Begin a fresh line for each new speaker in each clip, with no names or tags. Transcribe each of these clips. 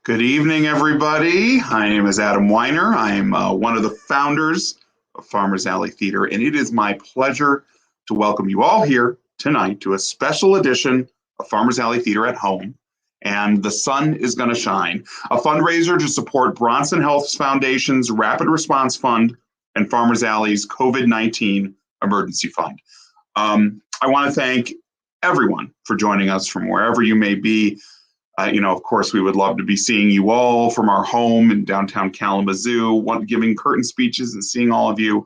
Good evening, everybody. My name is Adam Weiner. I'm one of the founders of Farmers Alley Theater, and it is my pleasure to welcome you all here tonight to a special edition of Farmers Alley Theater at Home. And the sun is going to shine, a fundraiser to support Bronson Health Foundation's Rapid Response Fund and Farmers Alley's COVID-19 Emergency Fund. I want to thank everyone for joining us from wherever you may be. Of course, we would love to be seeing you all from our home in downtown Kalamazoo. Giving curtain speeches and seeing all of you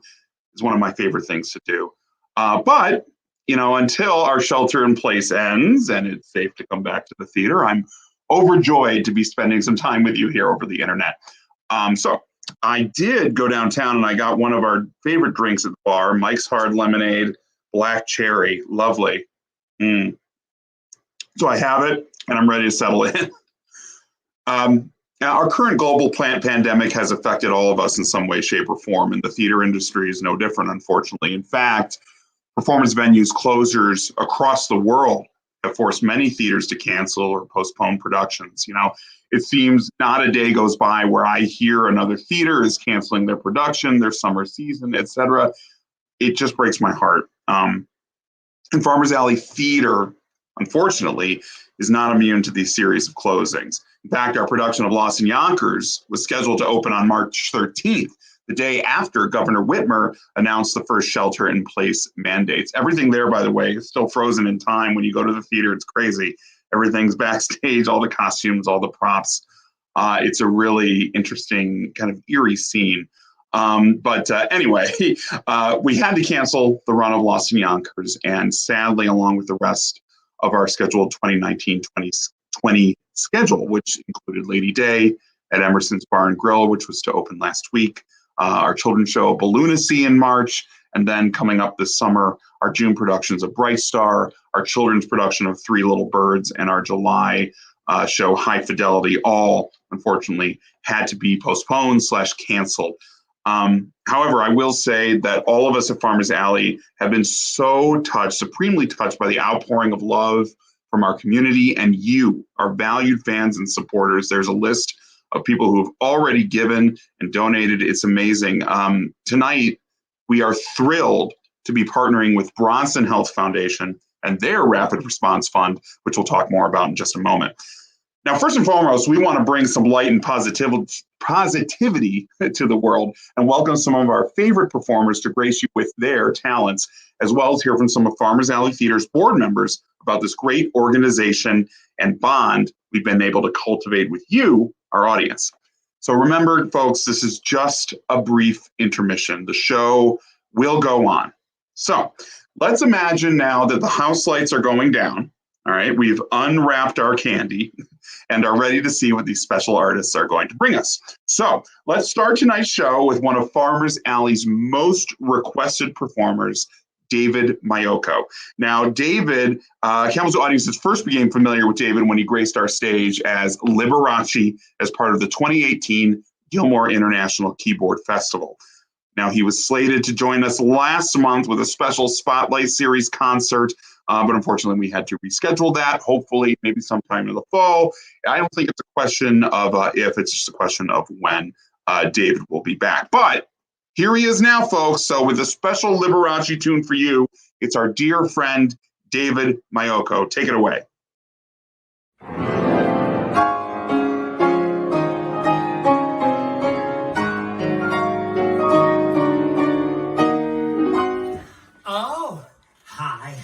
is one of my favorite things to do. But until our shelter in place ends and it's safe to come back to the theater, I'm overjoyed to be spending some time with you here over the internet. So I did go downtown and I got one of our favorite drinks at the bar, Mike's Hard Lemonade, Black Cherry, lovely. So I have it, and I'm ready to settle in. Now, our current global pandemic has affected all of us in some way, shape, or form, and the theater industry is no different, unfortunately. In fact, performance venues closures across the world have forced many theaters to cancel or postpone productions. It seems not a day goes by where I hear another theater is canceling their production, their summer season, etc. It just breaks my heart. And Farmers Alley Theater, unfortunately, is not immune to these series of closings. In fact, our production of Lost in Yonkers was scheduled to open on March 13th, the day after Governor Whitmer announced the first shelter-in-place mandates. Everything there, by the way, is still frozen in time. When you go to the theater, it's crazy. Everything's backstage, all the costumes, all the props. It's a really interesting, kind of eerie scene. But anyway, we had to cancel the run of Lost in Yonkers, and sadly, along with the rest of our scheduled 2019-2020 schedule, which included Lady Day at Emerson's Bar and Grill, which was to open last week, our children's show Balloonacy in March, and then coming up this summer, our June productions of Bright Star, our children's production of Three Little Birds, and our July show High Fidelity, all unfortunately had to be postponed/canceled. However, I will say that all of us at Farmers Alley have been so touched, supremely touched by the outpouring of love from our community and you, our valued fans and supporters. There's a list of people who have already given and donated. It's amazing. Tonight, we are thrilled to be partnering with Bronson Health Foundation and their Rapid Response Fund, which we'll talk more about in just a moment. Now, first and foremost, we want to bring some light and positivity to the world and welcome some of our favorite performers to grace you with their talents, as well as hear from some of Farmers Alley Theater's board members about this great organization and bond we've been able to cultivate with you, our audience. So remember, folks, this is just a brief intermission. The show will go on. So let's imagine now that the house lights are going down. All right, we've unwrapped our candy and are ready to see what these special artists are going to bring us. So let's start tonight's show with one of Farmers Alley's most requested performers, David Mayoko. Now, David, Kalamazoo audiences first became familiar with David when he graced our stage as Liberace as part of the 2018 Gilmore International Keyboard Festival. Now, he was slated to join us last month with a special Spotlight Series concert, but unfortunately, we had to reschedule that. Hopefully, maybe sometime in the fall. I don't think it's a question of if, it's just a question of when David will be back. But here he is now, folks. So with a special Liberace tune for you, it's our dear friend, David Mayoko. Take it away.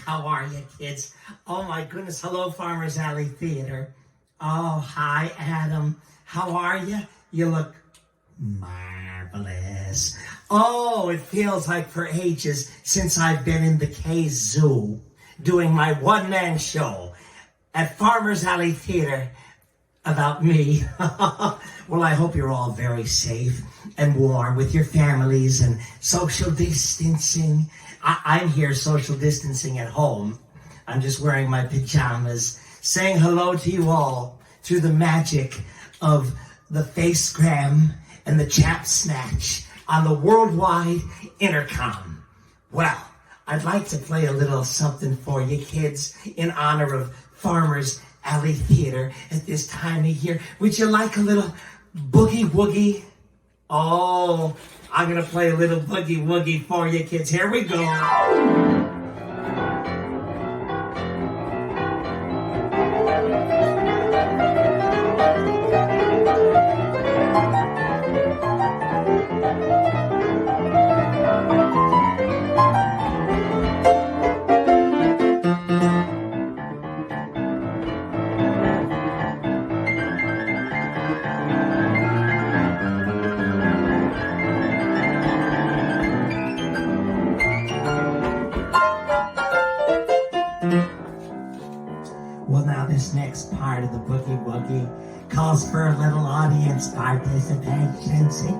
How are you, kids? Oh, my goodness. Hello, Farmers Alley Theater. Oh, hi, Adam. How are you? You look marvelous. Oh, it feels like for ages since I've been in the K-Zoo doing my one-man show at Farmers Alley Theater about me. Well, I hope you're all very safe and warm with your families and social distancing. I'm here social distancing at home. I'm just wearing my pajamas, saying hello to you all through the magic of the Facegram and the Chap Snatch on the worldwide intercom. Well, I'd like to play a little something for you kids in honor of Farmers Alley Theater at this time of year. Would you like a little boogie woogie? Oh, I'm gonna play a little boogie woogie for you kids. Here we go. Well, now this next part of the boogie woogie calls for a little audience participation, see?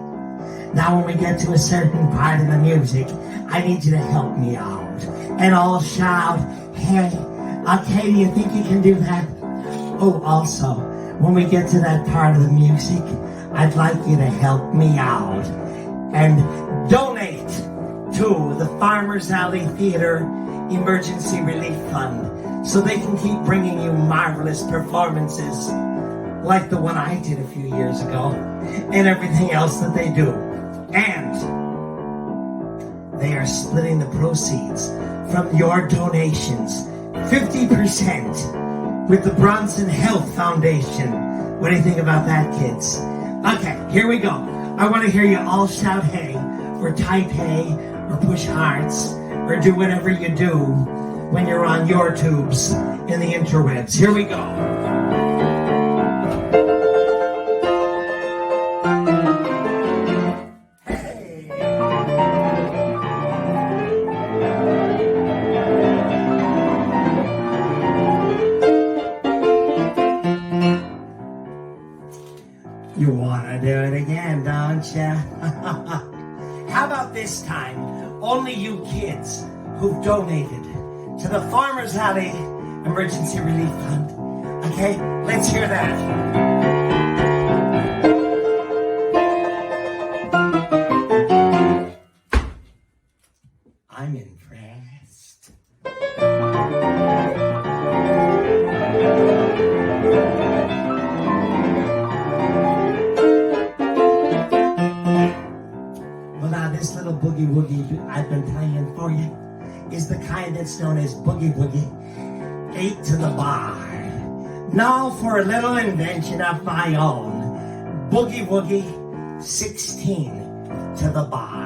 Now when we get to a certain part of the music, I need you to help me out. And all shout, hey. Okay, do you think you can do that? Oh, also, when we get to that part of the music, I'd like you to help me out and donate to the Farmers Alley Theater Emergency Relief Fund so they can keep bringing you marvelous performances like the one I did a few years ago and everything else that they do. And they are splitting the proceeds from your donations 50% with the Bronson Health Foundation. What do you think about that, kids? Okay, here we go. I want to hear you all shout hey, or type hey, or push hearts, or do whatever you do when you're on your tubes in the interwebs. Here we go. You want to do it again, don't you? How about this time, only you kids who've donated to the Farmers Alley Emergency Relief Fund. Okay, let's hear that. I'm impressed. Well, now this little boogie woogie I've been playing for you is the kind that's known as boogie woogie 8 to the bar. Now for a little invention of my own, boogie woogie 16 to the bar.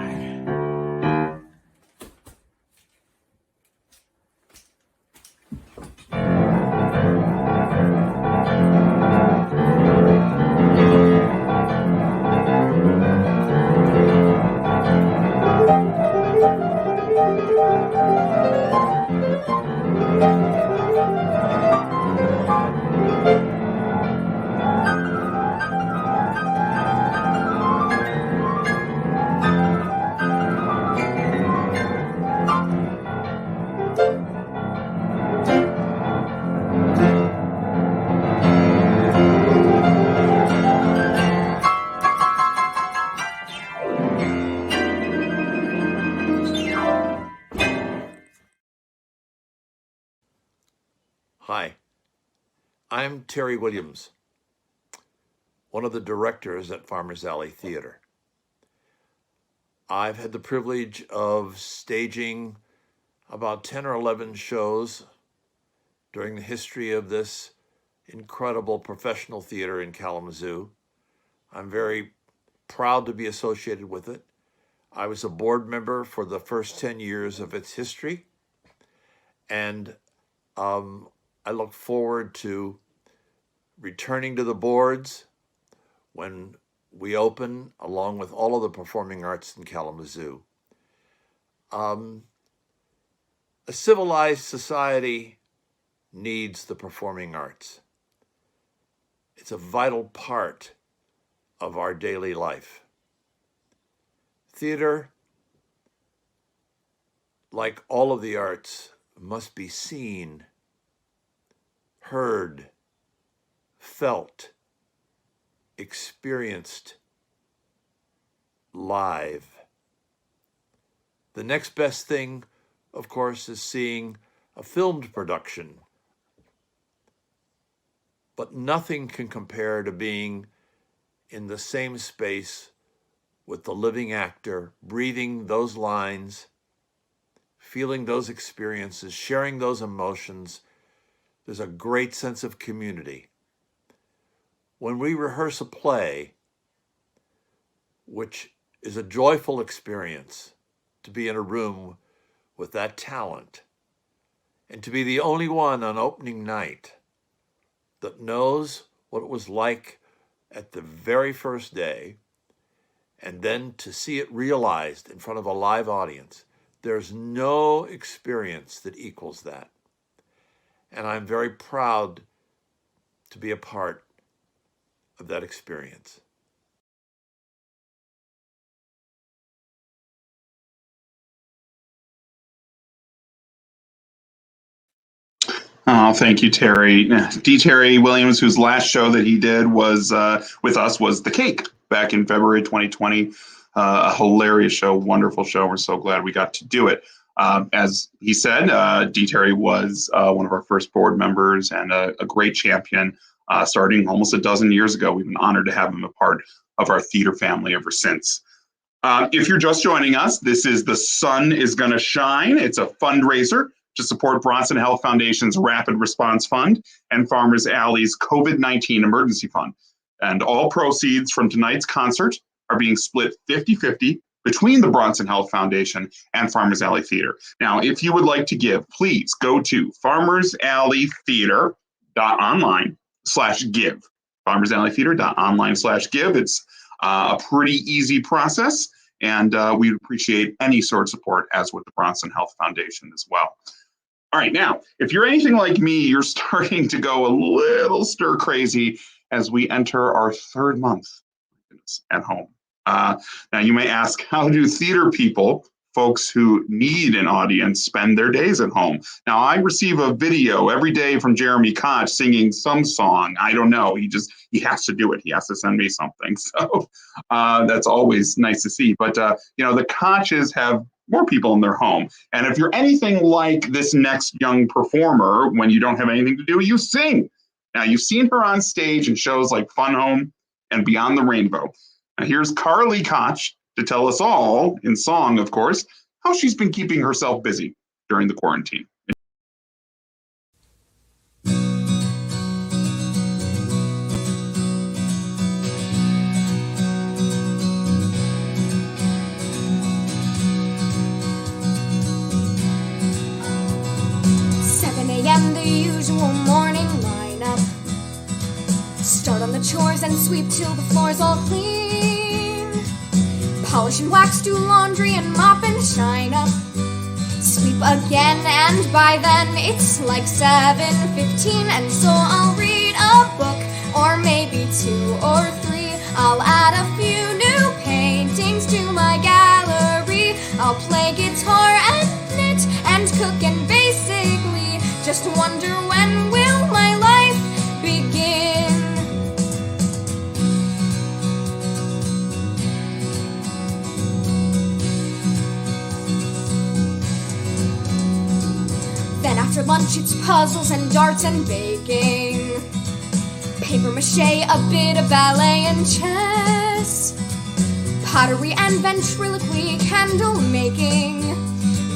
Hi, I'm Terry Williams, one of the directors at Farmers Alley Theater. I've had the privilege of staging about 10 or 11 shows during the history of this incredible professional theater in Kalamazoo. I'm very proud to be associated with it. I was a board member for the first 10 years of its history, and I look forward to returning to the boards when we open, along with all of the performing arts in Kalamazoo. A civilized society needs the performing arts. It's a vital part of our daily life. Theater, like all of the arts, must be seen, heard, felt, experienced live. The next best thing, of course, is seeing a filmed production but nothing can compare to being in the same space with the living actor, breathing those lines, feeling those experiences, sharing those emotions. There's a great sense of community. When we rehearse a play, which is a joyful experience to be in a room with that talent and to be the only one on opening night that knows what it was like at the very first day, and then to see it realized in front of a live audience, there's no experience that equals that. And I'm very proud to be a part of that experience.
Oh, thank you, Terry. D. Terry Williams, whose last show that he did was with us was The Cake back in February 2020. A hilarious show, wonderful show. We're so glad we got to do it. As he said, D. Terry was one of our first board members and a great champion starting almost a dozen years ago. We've been honored to have him a part of our theater family ever since. If you're just joining us, this is The Sun is Gonna Shine. It's a fundraiser to support Bronson Health Foundation's Rapid Response Fund and Farmers Alley's COVID-19 Emergency Fund. And all proceeds from tonight's concert are being split 50-50 between the Bronson Health Foundation and Farmers Alley Theater. Now, if you would like to give, please go to farmersalleytheater.online/give. farmersalleytheater.online/give. It's a pretty easy process, and we'd appreciate any sort of support, as with the Bronson Health Foundation as well. All right, now, if you're anything like me, you're starting to go a little stir crazy as we enter our third month at home. Now, you may ask, how do theater people, folks who need an audience, spend their days at home? Now, I receive a video every day from Jeremy Koch singing some song. I don't know. He has to do it. He has to send me something. So that's always nice to see. But, the Koches have more people in their home. And if you're anything like this next young performer, when you don't have anything to do, you sing. Now, you've seen her on stage in shows like Fun Home and Beyond the Rainbow. Now, here's Carly Koch to tell us all, in song, of course, how she's been keeping herself busy during the quarantine.
7 a.m. the usual morning lineup. Start on the chores and sweep till the floor's all clean. Polish and wax, do laundry and mop and shine up. Sweep again, and by then it's like 7:15, and so I'll read a book, or maybe 2 or 3. I'll add a few new paintings to my gallery. I'll play guitar and knit and cook, and basically just wonder, when will my life begin? Then after lunch it's puzzles and darts and baking, paper mache, a bit of ballet and chess, pottery and ventriloquy, candle making.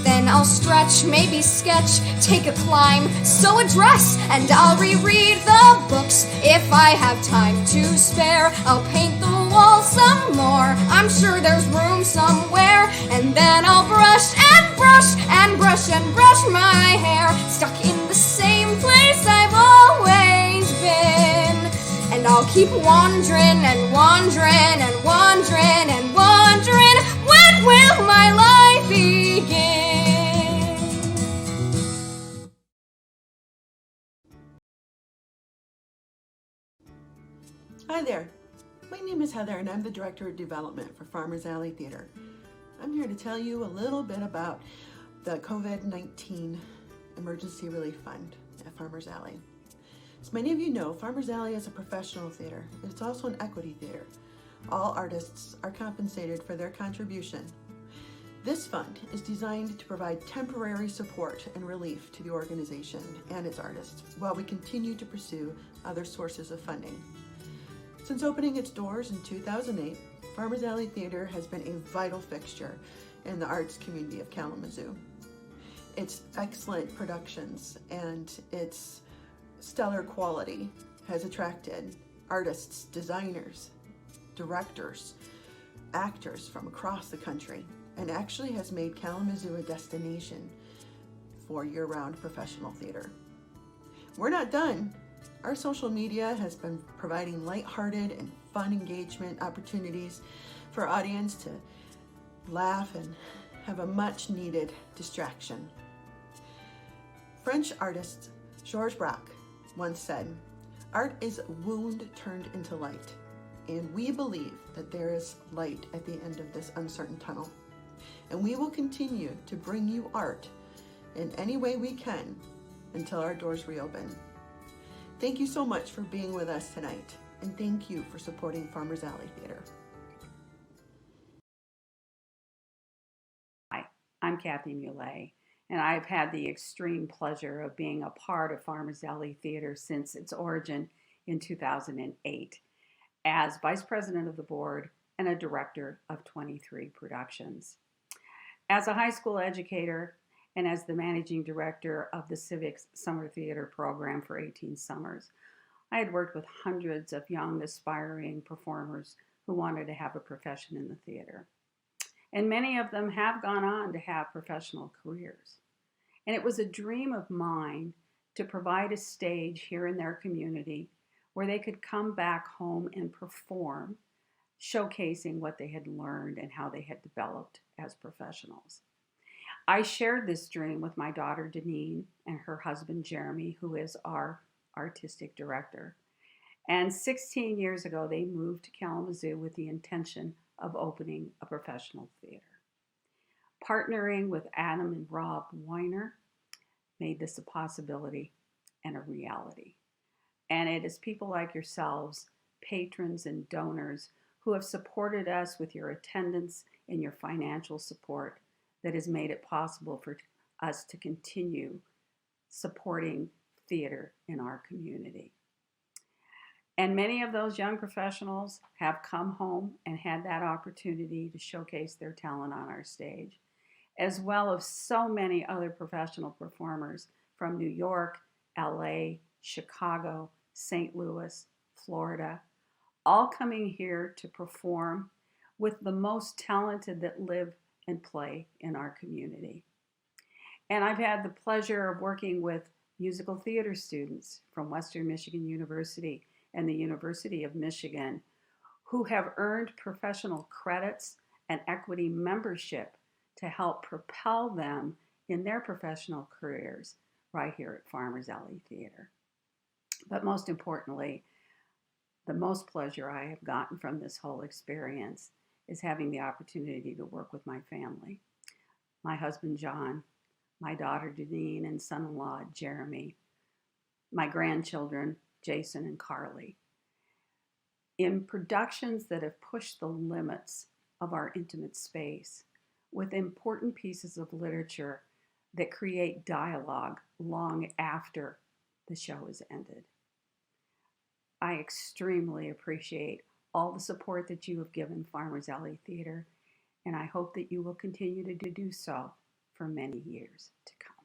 Then I'll stretch, maybe sketch, take a climb, sew a dress, and I'll reread the books if I have time to spare. I'll paint the walls some more, I'm sure there's room somewhere, and then I'll brush and brush and brush and brush my hair, stuck in the same place I've always been. And I'll keep wandering and wandering and wandering and wandering. When will my life begin?
Hi there, my name is Heather and I'm the Director of Development for Farmers Alley Theater. I'm here to tell you a little bit about the COVID-19 Emergency Relief Fund at Farmers Alley. As many of you know, Farmers Alley is a professional theater. It's also an equity theater. All artists are compensated for their contribution. This fund is designed to provide temporary support and relief to the organization and its artists while we continue to pursue other sources of funding. Since opening its doors in 2008, Farmers Alley Theater has been a vital fixture in the arts community of Kalamazoo. Its excellent productions and its stellar quality has attracted artists, designers, directors, actors from across the country, and actually has made Kalamazoo a destination for year-round professional theater. We're not done. Our social media has been providing lighthearted and fun engagement opportunities for audience to laugh and have a much-needed distraction. French artist Georges Braque once said, "Art is a wound turned into light," and we believe that there is light at the end of this uncertain tunnel. And we will continue to bring you art in any way we can until our doors reopen. Thank you so much for being with us tonight, and thank you for supporting Farmers Alley Theater.
Hi, I'm Kathy Muley, and I've had the extreme pleasure of being a part of Farmers Alley Theater since its origin in 2008 as Vice President of the Board and a Director of 23 Productions. As a high school educator and as the Managing Director of the Civics Summer Theater Program for 18 summers, I had worked with hundreds of young aspiring performers who wanted to have a profession in the theater. And many of them have gone on to have professional careers. And it was a dream of mine to provide a stage here in their community where they could come back home and perform, showcasing what they had learned and how they had developed as professionals. I shared this dream with my daughter Deneen and her husband Jeremy, who is our artistic director. And 16 years ago, they moved to Kalamazoo with the intention of opening a professional theater. Partnering with Adam and Rob Weiner made this a possibility and a reality. And it is people like yourselves, patrons and donors, who have supported us with your attendance and your financial support that has made it possible for us to continue supporting theater in our community. And many of those young professionals have come home and had that opportunity to showcase their talent on our stage, as well as so many other professional performers from New York, LA, Chicago, St. Louis, Florida, all coming here to perform with the most talented that live and play in our community. And I've had the pleasure of working with musical theater students from Western Michigan University and the University of Michigan who have earned professional credits and equity membership to help propel them in their professional careers right here at Farmers Alley Theater. But most importantly, the most pleasure I have gotten from this whole experience is having the opportunity to work with my family. My husband, John, my daughter, Deneen, and son-in-law, Jeremy, my grandchildren, Jason and Carly, in productions that have pushed the limits of our intimate space with important pieces of literature that create dialogue long after the show has ended. I extremely appreciate all the support that you have given Farmers Alley Theater, and I hope that you will continue to do so for many years to come.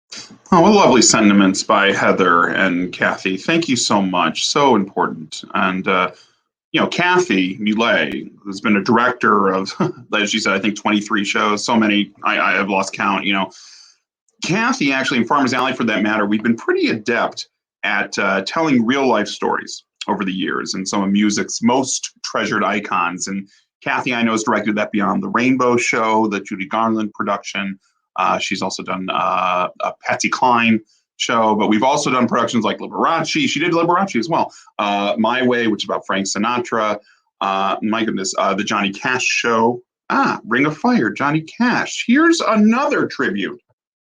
Thanks.
Oh, what lovely sentiments by Heather and Kathy. Thank you so much. So important. And, Kathy Muley has been a director of, as she said, I think 23 shows, so many, I have lost count, Kathy, actually, in Farmers Alley, for that matter, we've been pretty adept at telling real life stories over the years and some of music's most treasured icons. And Kathy, I know, has directed that Beyond the Rainbow show, the Judy Garland production. She's also done a Patsy Cline show, but we've also done productions like Liberace. She did Liberace as well. My Way, which is about Frank Sinatra. My goodness, the Johnny Cash show. Ring of Fire, Johnny Cash. Here's another tribute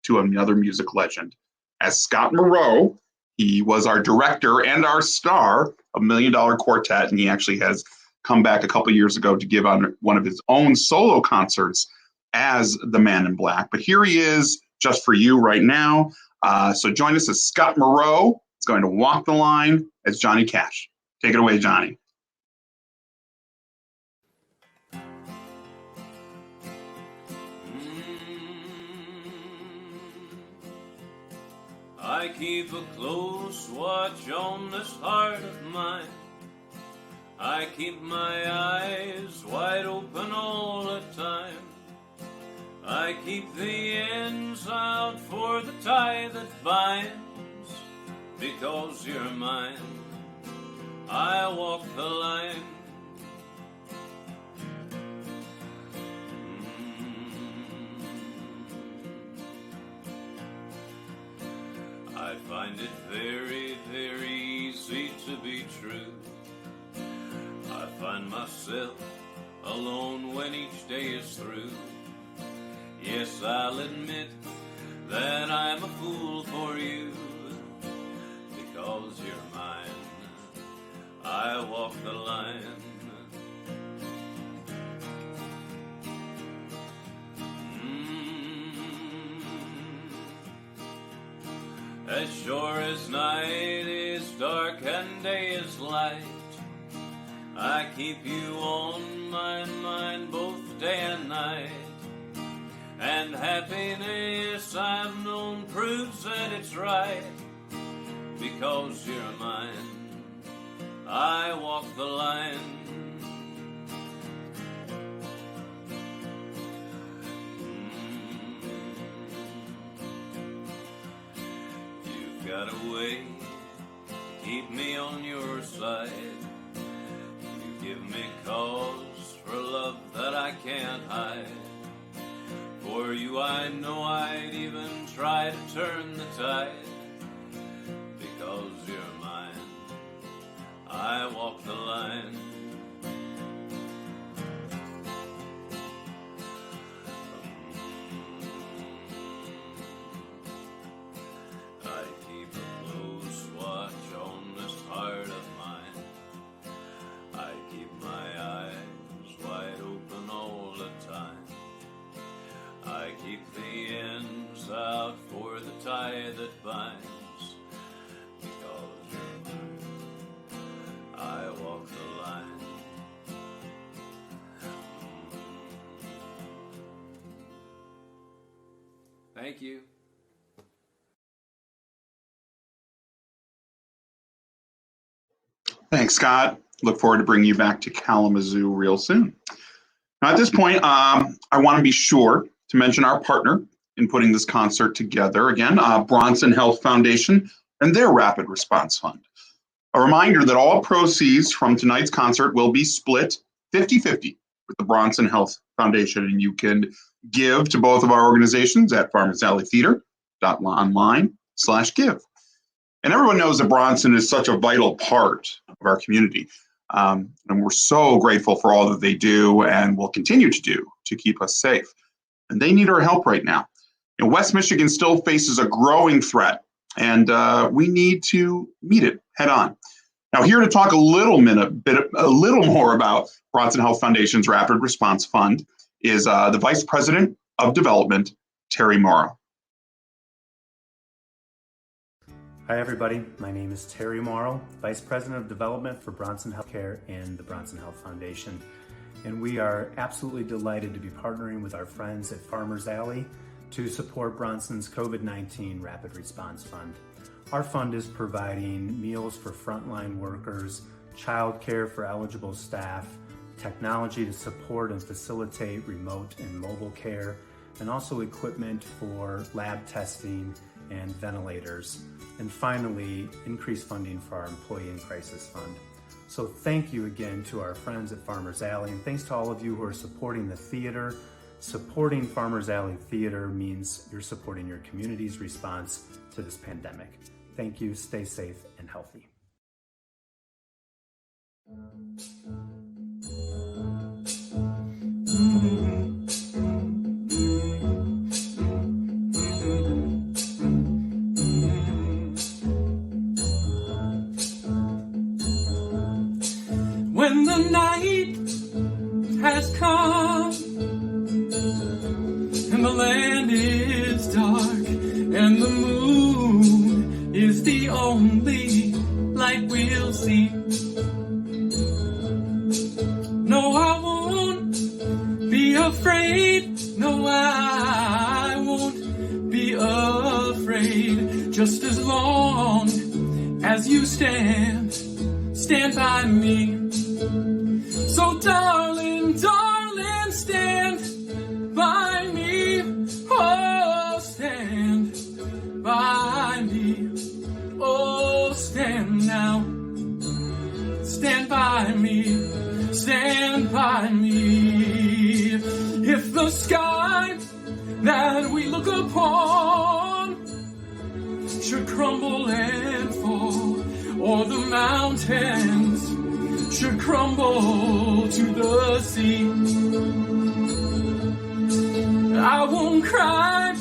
to another music legend. As Scott Moreau, he was our director and our star of $1 Million Quartet, and he actually has come back a couple years ago to give on one of his own solo concerts as the Man in Black. But here he is just for you right now. So join us as Scott Moreau is going to walk the line as Johnny Cash. Take it away, Johnny.
I keep a close watch on this heart of mine. I keep my eyes wide open all the time. I keep the ends out for the tie that binds. Because you're mine, I walk the line. I find it very, very easy to be true. I find myself alone when each day is through. Yes, I'll admit that I'm a fool for you. Because you're mine, I walk the line. As sure as night is dark and day is light, I keep you on my mind both day and night. And happiness I've known proves that it's right. Because you're mine, I walk the line. You've got a way to keep me on your side. You give me cause for love that I can't hide. For you I know I'd even try to turn the tide. Because you're mine, I walk the line. I keep a close watch on this heart of mine. I keep my eyes wide open all the time. I keep the ends out for the tie that binds. Because you're mine, I walk the line. Thank you.
Thanks, Scott. Look forward to bringing you back to Kalamazoo real soon. Now, at this point, I want to be sure to mention our partner in putting this concert together. Again, Bronson Health Foundation and their Rapid Response Fund. A reminder that all proceeds from tonight's concert will be split 50-50 with the Bronson Health Foundation, and you can give to both of our organizations at farmersalleytheater.online/give. And everyone knows that Bronson is such a vital part of our community. And we're so grateful for all that they do and will continue to do to keep us safe. And they need our help right now. West Michigan still faces a growing threat, and we need to meet it head on. Now, here to talk a little more about Bronson Health Foundation's Rapid Response Fund is the Vice President of Development, Terry Morrow.
Hi everybody, my name is Terry Morrow, Vice President of Development for Bronson Healthcare and the Bronson Health Foundation. And we are absolutely delighted to be partnering with our friends at Farmers Alley to support Bronson's COVID-19 Rapid Response Fund. Our fund is providing meals for frontline workers, childcare for eligible staff, technology to support and facilitate remote and mobile care, and also equipment for lab testing and ventilators. And finally, increased funding for our Employee in Crisis Fund. So thank you again to our friends at Farmers Alley, and thanks to all of you who are supporting the theater. Supporting Farmers Alley Theater means you're supporting your community's response to this pandemic. Thank you, stay safe and healthy.
When
the night has come, and the land is dark, and the moon is the only light we'll see. No, I won't be afraid. No, I won't be afraid. Just as long as you stand by me. So darling, darling, stand by me. Oh, stand by me. Oh, stand now. Stand by me. Stand by me. If the sky that we look upon should crumble and fall, or the mountains should crumble to the sea, I won't cry,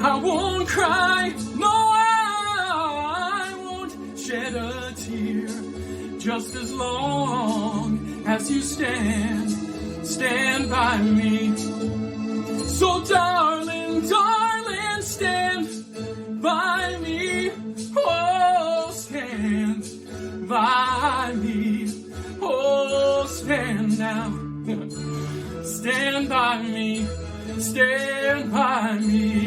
I won't cry, no, I won't shed a tear, just as long as you stand by me. So darling, darling, stand by me. Oh, stand by me. Oh, stand now. Stand by me. Stand by me.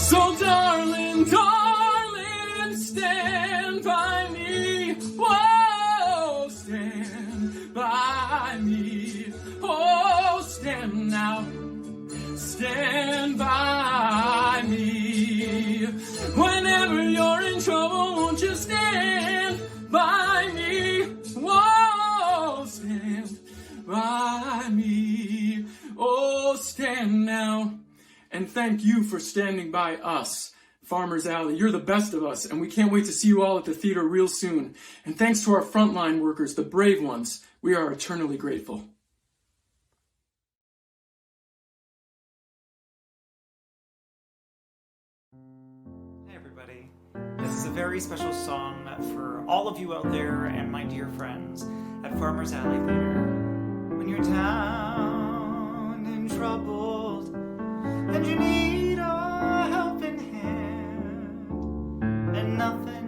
So darling, darling, stand by me. Whoa, stand by me. Oh, stand now. Stand by me. Whenever you're in trouble, won't you stand by me? Whoa, stand by me. Oh, stand now. And thank you for standing by us. Farmers Alley, you're the best of us, and we can't wait to see you all at the theater real soon. And thanks to our frontline workers, the brave ones, we are eternally grateful.
Hey everybody, this is a very special song for all of you out there and my dear friends at Farmers Alley Theater. When you're down and troubled and you need a helping hand, and nothing,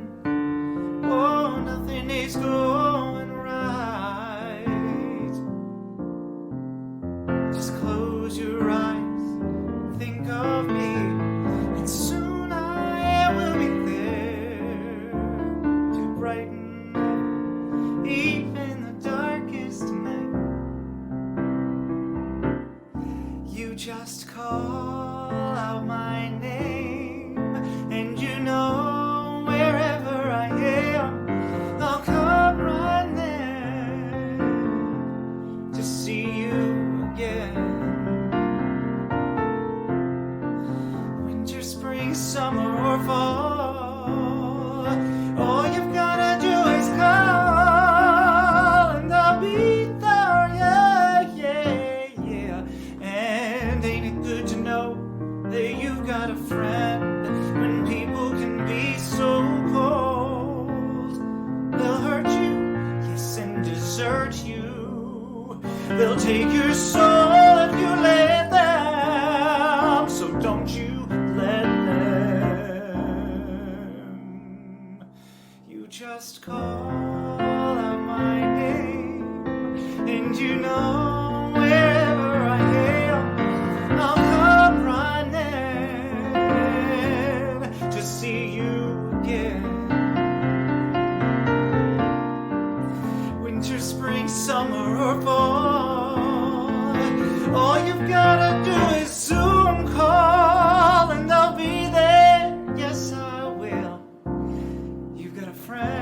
oh nothing is going right, just close your eyes, think of me, and soon I will be there to brighten up even the darkest night. You just call out my name, and you know wherever I am, I'll come running to see you again. Winter, spring, summer, or fall, all you've gotta do is call, and I'll be there, yeah, yeah, yeah. And ain't it good to know that you've got a friend when people can be so cold? They'll hurt you, yes, and desert you. They'll take your soul if you let them, so don't you let them. You just call out my name, and you know wherever I am, I'll come running to see you again. Winter, spring, summer, or fall, all you've gotta do is Zoom call, and I'll be there, yes I will. You've got a friend.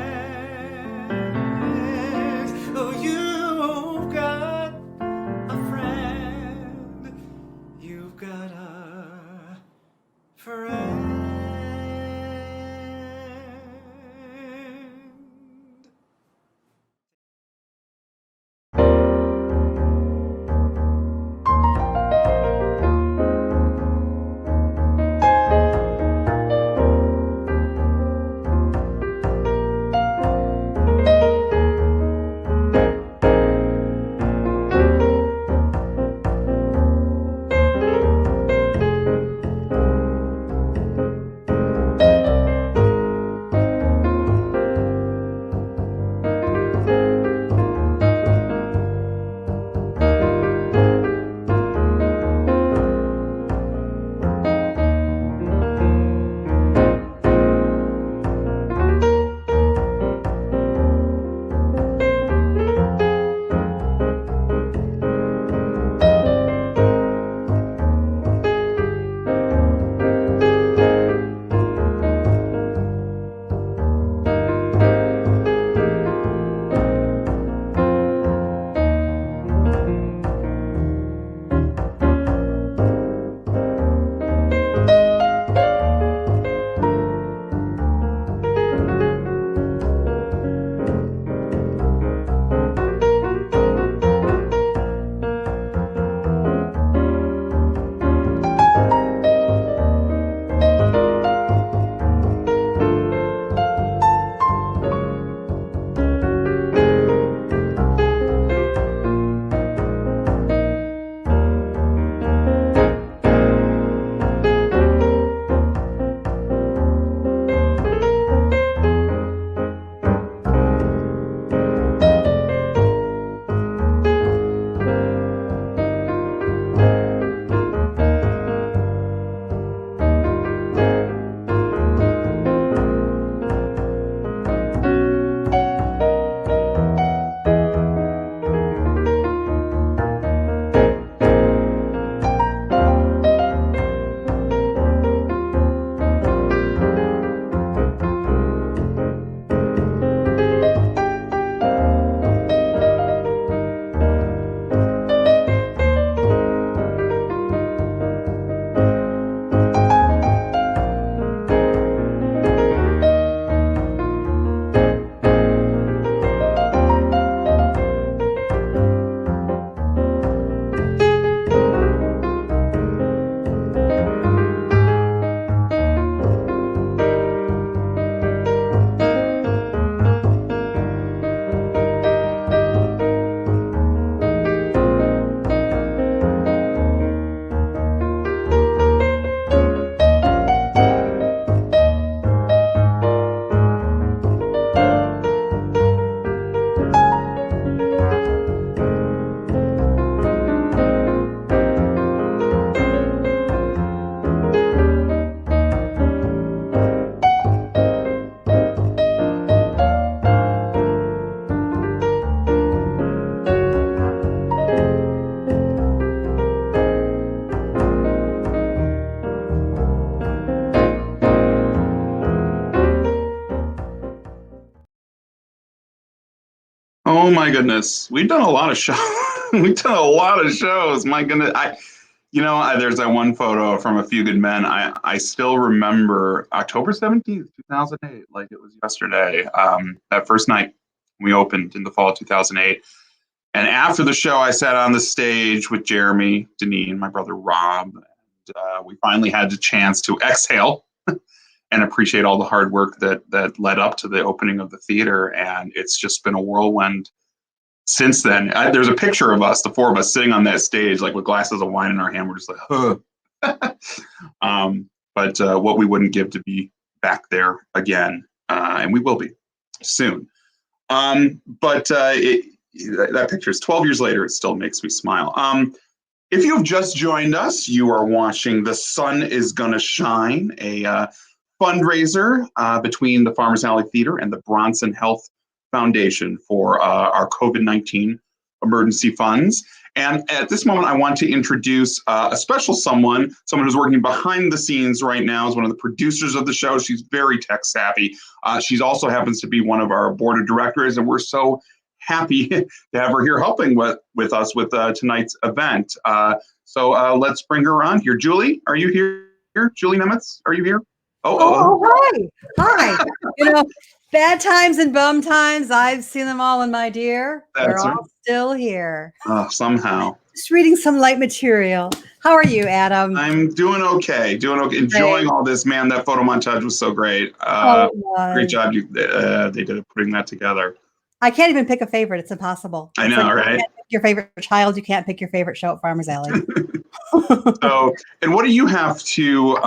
my goodness. We've done a lot of shows. We've done a lot of shows. My goodness. There's that one photo from A Few Good Men. I still remember October 17th, 2008, like it was yesterday. That first night we opened in the fall of 2008. And after the show, I sat on the stage with Jeremy, Deneen, my brother Rob. And, we finally had the chance to exhale and appreciate all the hard work that led up to the opening of the theater. And it's just been a whirlwind since then. There's a picture of us, the four of us, sitting on that stage, like with glasses of wine in our hand. We're just like, huh. But what we wouldn't give to be back there again, and we will be soon. That picture is 12 years later. It still makes me smile. If you have just joined us, you are watching The Sun is Gonna Shine, a fundraiser between the Farmers Alley Theater and the Bronson Health Foundation for our COVID-19 emergency funds. And at this moment, I want to introduce a special someone who's working behind the scenes right now, is one of the producers of the show. She's very tech savvy. She also happens to be one of our board of directors, and we're so happy to have her here helping with us with tonight's event. So let's bring her on here. Julie, are you here? Julie Nemitz, are you here?
Hi. Bad times and bum times, I've seen them all, in my dear. They're all still here.
Somehow.
Just reading some light material. How are you, Adam?
I'm doing okay. Enjoying all this, man. That photo montage was so great. Great job they did putting that together.
I can't even pick a favorite. It's impossible.
I know, right?
You can't pick your favorite child. You can't pick your favorite show at Farmers Alley.
So, and what do you have to?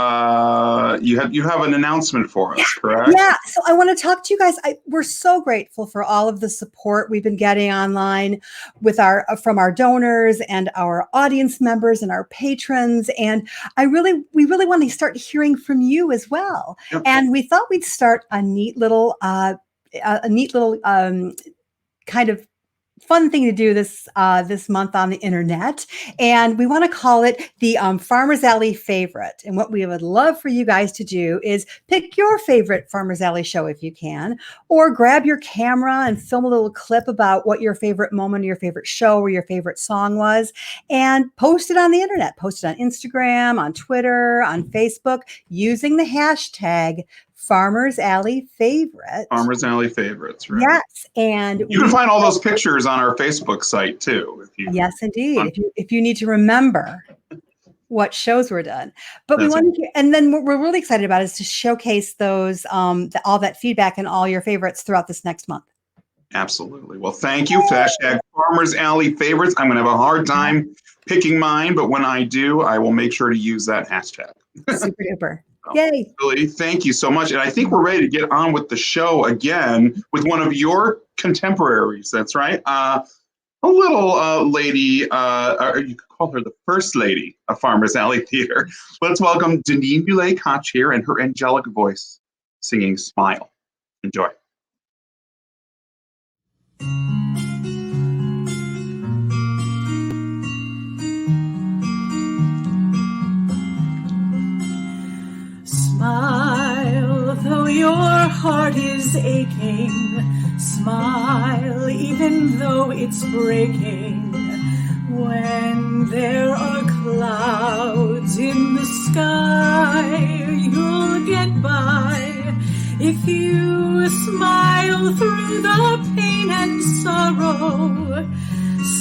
You have an announcement for us, correct?
Yeah. So I want to talk to you guys. We're so grateful for all of the support we've been getting online from our donors and our audience members and our patrons. And we really want to start hearing from you as well. Yep. And we thought we'd start a neat little kind of fun thing to do this month on the internet, and we want to call it the Farmers Alley favorite. And what we would love for you guys to do is pick your favorite Farmers Alley show if you can, or grab your camera and film a little clip about what your favorite moment, or your favorite show, or your favorite song was, and post it on the internet. Post it on Instagram, on Twitter, on Facebook, using the hashtag Farmers Alley Favorites.
Farmers Alley Favorites, right?
Yes, and
you can find all those pictures on our Facebook site too.
Yes, indeed. If you need to remember what shows were done, but we want to, and then what we're really excited about is to showcase those all that feedback and all your favorites throughout this next month.
Absolutely. Well, thank you. Hashtag Farmers Alley Favorites. I'm going to have a hard time picking mine, but when I do, I will make sure to use that hashtag.
Super duper. Yay.
Julie, thank you so much. And I think we're ready to get on with the show again with one of your contemporaries. That's right. A little lady, or you could call her the first lady of Farmers Alley Theater. Let's welcome Deneen Boulay-Koch here and her angelic voice singing Smile. Enjoy.
Smile, though your heart is aching. Smile, even though it's breaking. When there are clouds in the sky, you'll get by. If you smile through the pain and sorrow,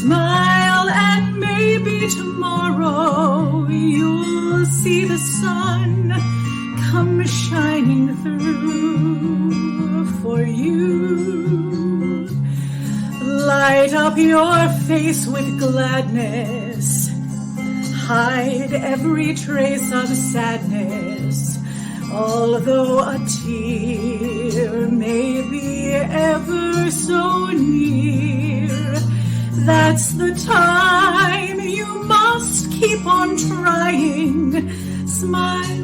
smile and maybe tomorrow you'll see the sun come shining through for you. Light up your face with gladness. Hide every trace of sadness. Although a tear may be ever so near, that's the time you must keep on trying. Smile.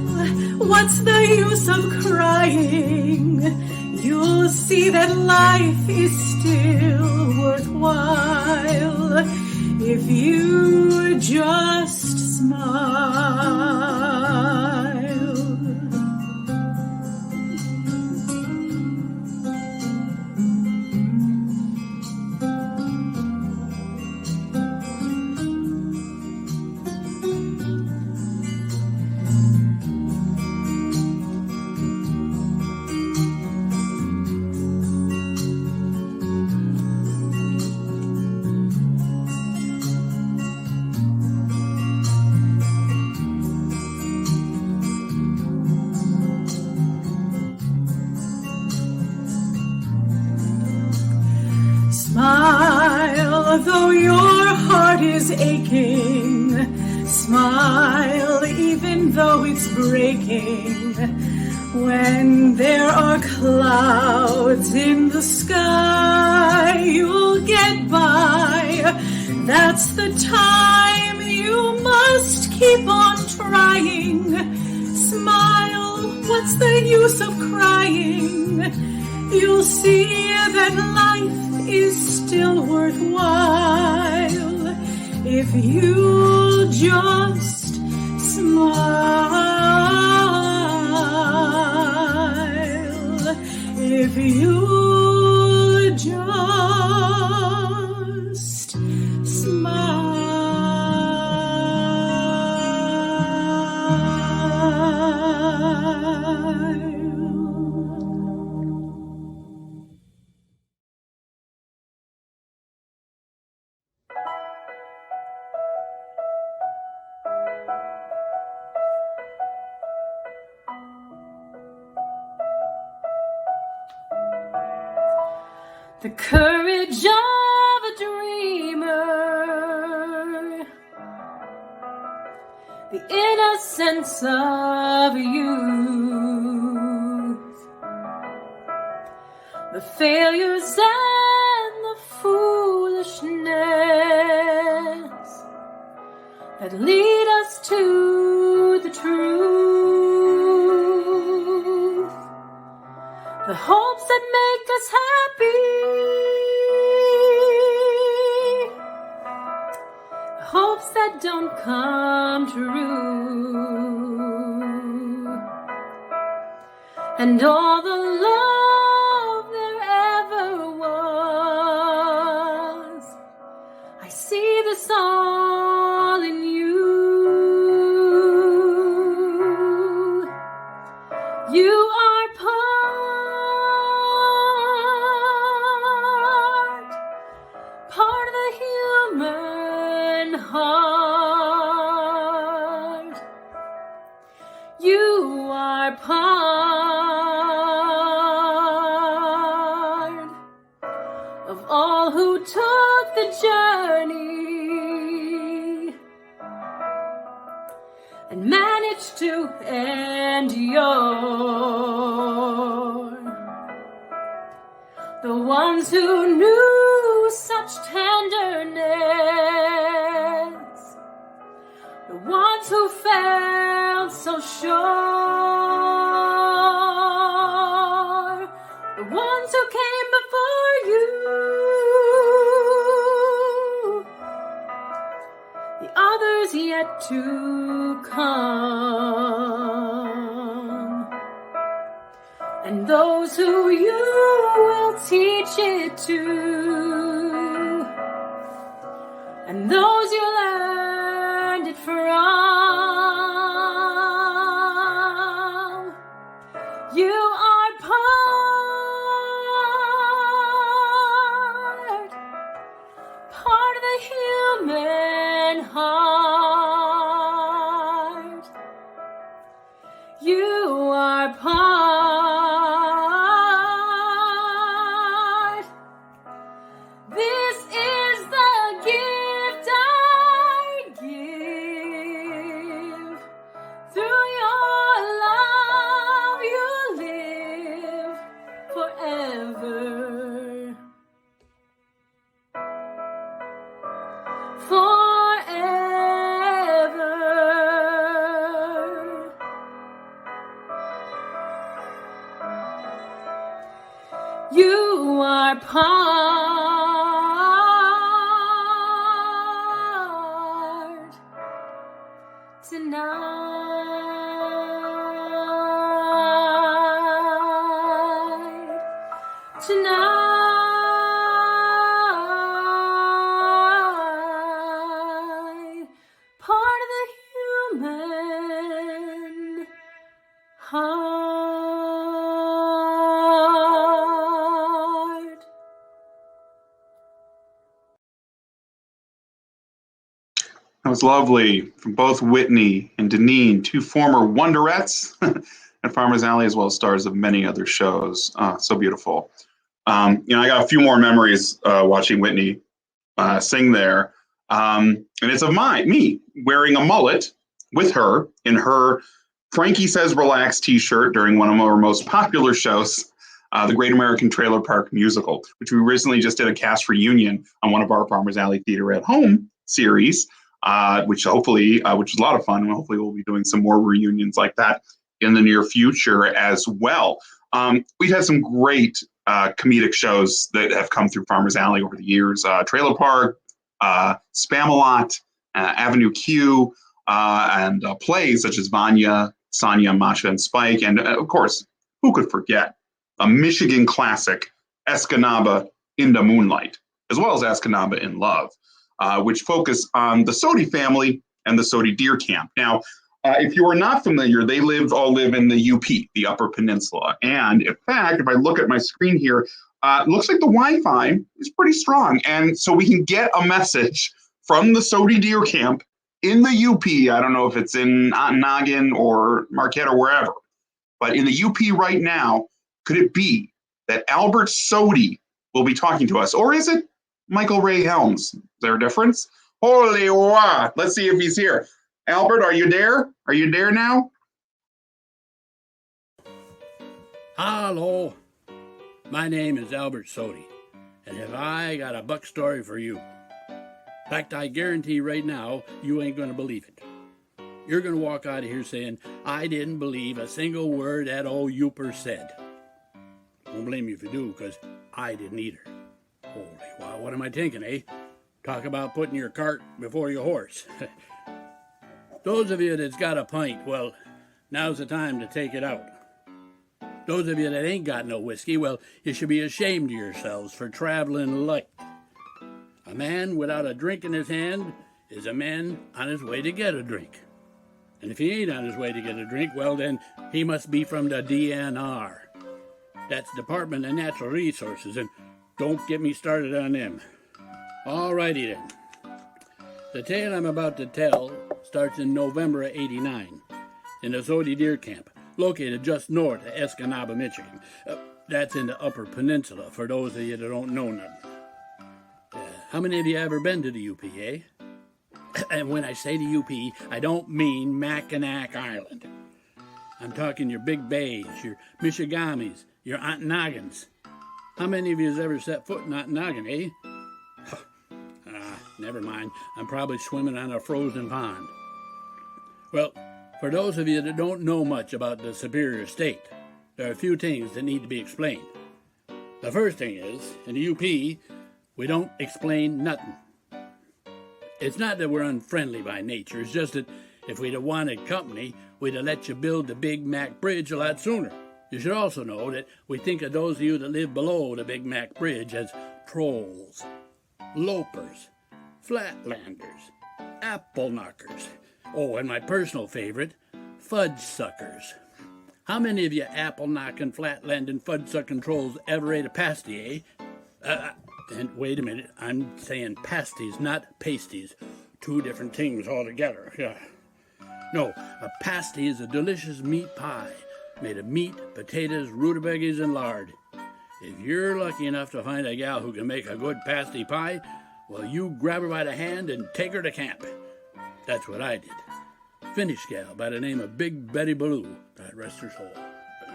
What's the use of crying? You'll see that life is still worthwhile if you just smile. though your heart is aching. Smile even though it's breaking. When there are clouds in the sky, you'll get by. That's the time you must keep on trying. Smile, what's the use of crying? You'll see that life is still worthwhile if you just smile. If you just smile.
The courage of a dreamer, the innocence of youth, the failures and the foolishness that lead us to the truth, the hopes that make us happy, hopes that don't come true, and all the love there ever was. I see this all in you. You are part of the human heart. You are part of all who took the journey and managed to endure. The ones who knew such tenderness, the ones who felt so sure, the ones who came before you, the others yet to come, and those who you will teach it to, and those you learned it from. You are part of the human heart. You are part. This is the gift I give. Through your love you live forever. Forever. You are part tonight, part of the human heart.
That was lovely from both Whitney and Deneen, two former Wonderettes at Farmers Alley, as well as stars of many other shows. So beautiful. I got a few more memories watching Whitney sing there. And it's of me wearing a mullet with her in her Frankie Says Relax t-shirt during one of our most popular shows, the Great American Trailer Park Musical, which we recently just did a cast reunion on one of our Farmers Alley Theater at Home series, which is a lot of fun. And hopefully we'll be doing some more reunions like that in the near future as well. We've had some great comedic shows that have come through Farmers Alley over the years. Trailer Park, Spam-A-Lot, Avenue Q, and plays such as Vanya, Sonia, Masha, and Spike. And of course, who could forget a Michigan classic, Escanaba in the Moonlight, as well as Escanaba in Love, which focus on the Sodi family and the Sodi Deer Camp. Now, if you are not familiar, they all live in the UP, the Upper Peninsula. And in fact, if I look at my screen here, it looks like the Wi-Fi is pretty strong. And so we can get a message from the Sodi Deer Camp in the UP. I don't know if it's in Ontonagon or Marquette or wherever, but in the UP right now, could it be that Albert Sodi will be talking to us? Or is it Michael Ray Helms? Is there a difference? Holy wow. Let's see if he's here. Albert, are you there? Are you there now?
Hello. My name is Albert Sodi, and have I got a buck story for you. In fact, I guarantee right now you ain't going to believe it. You're going to walk out of here saying, I didn't believe a single word that old Youper said. Won't blame you if you do, because I didn't either. Holy wow, what am I thinking, eh? Talk about putting your cart before your horse. Those of you that's got a pint, well, now's the time to take it out. Those of you that ain't got no whiskey, well, you should be ashamed of yourselves for traveling light. A man without a drink in his hand is a man on his way to get a drink. And if he ain't on his way to get a drink, well, then he must be from the DNR. That's Department of Natural Resources, and don't get me started on them. Alrighty then. The tale I'm about to tell starts in November of '89 in the Sodi Deer Camp, located just north of Escanaba, Michigan. That's in the Upper Peninsula, for those of you that don't know nothing. How many of you ever been to the UP, eh? And when I say the UP, I don't mean Mackinac Island. I'm talking your Big Bays, your Michigamis, your Ontonagons. How many of you has ever set foot in Ontonagon, eh? Never mind. I'm probably swimming on a frozen pond. Well, for those of you that don't know much about the Superior State, there are a few things that need to be explained. The first thing is, in the UP, we don't explain nothing. It's not that we're unfriendly by nature, it's just that if we'd have wanted company, we'd have let you build the Big Mac Bridge a lot sooner. You should also know that we think of those of you that live below the Big Mac Bridge as trolls, lopers, flatlanders, apple knockers. Oh, and my personal favorite, fudge suckers. How many of you apple knocking, flatlanding, fudge sucking trolls ever ate a pasty, eh? And wait a minute, I'm saying pasties, not pasties. Two different things altogether. Yeah. No, a pasty is a delicious meat pie made of meat, potatoes, rutabagas, and lard. If you're lucky enough to find a gal who can make a good pasty pie, well, you grab her by the hand and take her to camp. That's what I did. Finnish gal by the name of Big Betty Ballou, God rest her soul.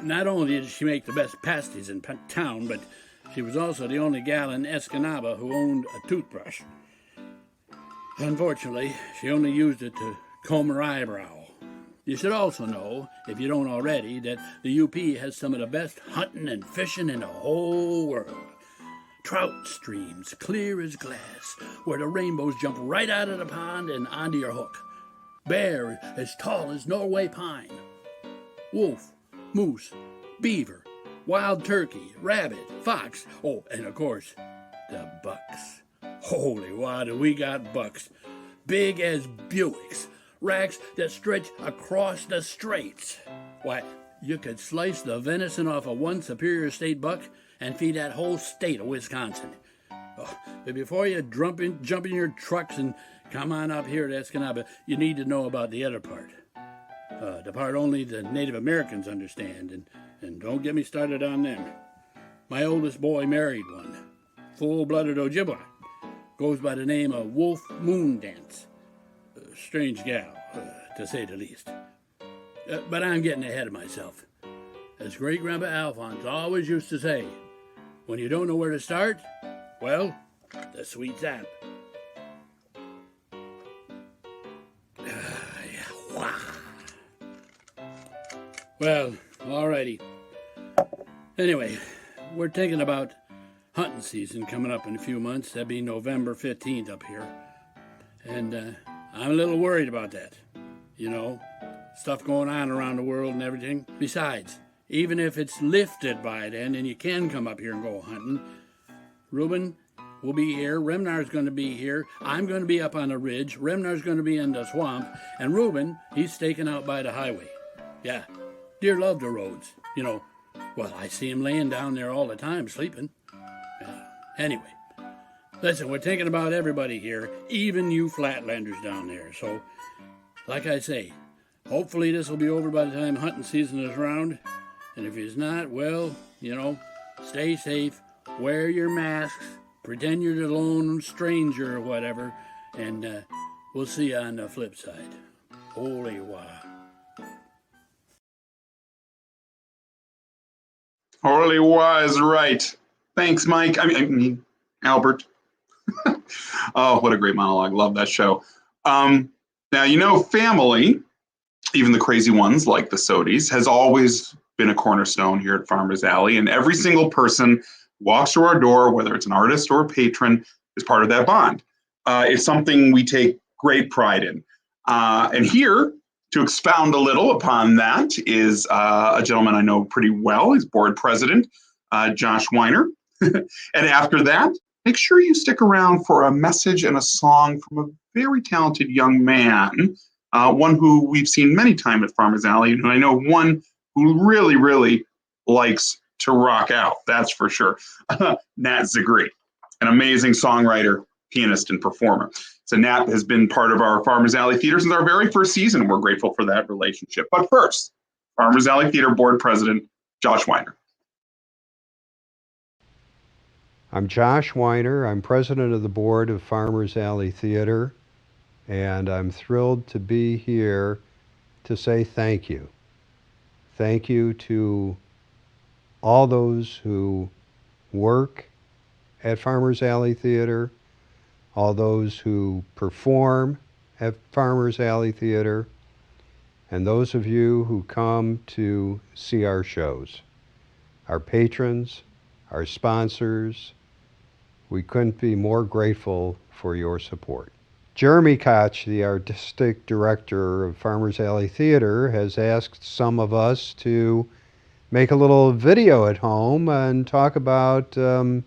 Not only did she make the best pasties in town, but she was also the only gal in Escanaba who owned a toothbrush. Unfortunately, she only used it to comb her eyebrow. You should also know, if you don't already, that the UP has some of the best hunting and fishing in the whole world. Trout streams, clear as glass, where the rainbows jump right out of the pond and onto your hook. Bear as tall as Norway pine. Wolf, moose, beaver, wild turkey, rabbit, fox. Oh, and of course, the bucks. Holy water, we got bucks. Big as Buicks. Racks that stretch across the straits. Why, you could slice the venison off of one Superior State buck and feed that whole state of Wisconsin. Oh, but before you jump in your trucks and come on up here to Escanaba, you need to know about the other part. The part only the Native Americans understand, and don't get me started on them. My oldest boy married one, full-blooded Ojibwa. Of Goes by the name of Wolf Moon Dance. Strange gal, to say the least. But I'm getting ahead of myself. As great-grandpa Alphonse always used to say, when you don't know where to start, well, the sweet sap. Well, alrighty. Anyway, we're thinking about hunting season coming up in a few months. That'd be November 15th up here. And I'm a little worried about that. You know, stuff going on around the world and everything. Besides, even if it's lifted by then and you can come up here and go hunting, Reuben will be here. Remnar's going to be here. I'm going to be up on the ridge. Remnar's going to be in the swamp. And Reuben, he's staking out by the highway. Yeah, deer love the roads. You know, well, I see him laying down there all the time sleeping. Anyway, listen, we're thinking about everybody here, even you flatlanders down there. So, like I say, hopefully this will be over by the time hunting season is around. And if it's not, well, you know, stay safe, wear your masks, pretend you're the lone stranger or whatever, and we'll see you on the flip side. Holy wow.
Holy was right. Thanks, Mike. I mean Albert. Oh, what a great monologue. Love that show. Now, you know, family, even the crazy ones like the Sodies, has always been a cornerstone here at Farmers Alley. And every single person who walks through our door, whether it's an artist or a patron, is part of that bond. It's something we take great pride in. And here, to expound a little upon that, is a gentleman I know pretty well. He's board president, Josh Weiner. And after that, make sure you stick around for a message and a song from a very talented young man, one who we've seen many times at Farmers Alley, and I know one who really, really likes to rock out, that's for sure. Nat Zagri, an amazing songwriter, pianist, and performer. So Nat has been part of our Farmers Alley Theater since our very first season, and we're grateful for that relationship. But first, Farmers Alley Theater Board President, Josh Weiner.
I'm Josh Weiner. I'm president of the board of Farmers Alley Theater, and I'm thrilled to be here to say thank you. Thank you to all those who work at Farmers Alley Theater, all those who perform at Farmers Alley Theater, and those of you who come to see our shows. Our patrons, our sponsors, we couldn't be more grateful for your support. Jeremy Koch, the artistic director of Farmers Alley Theater, has asked some of us to make a little video at home and talk about the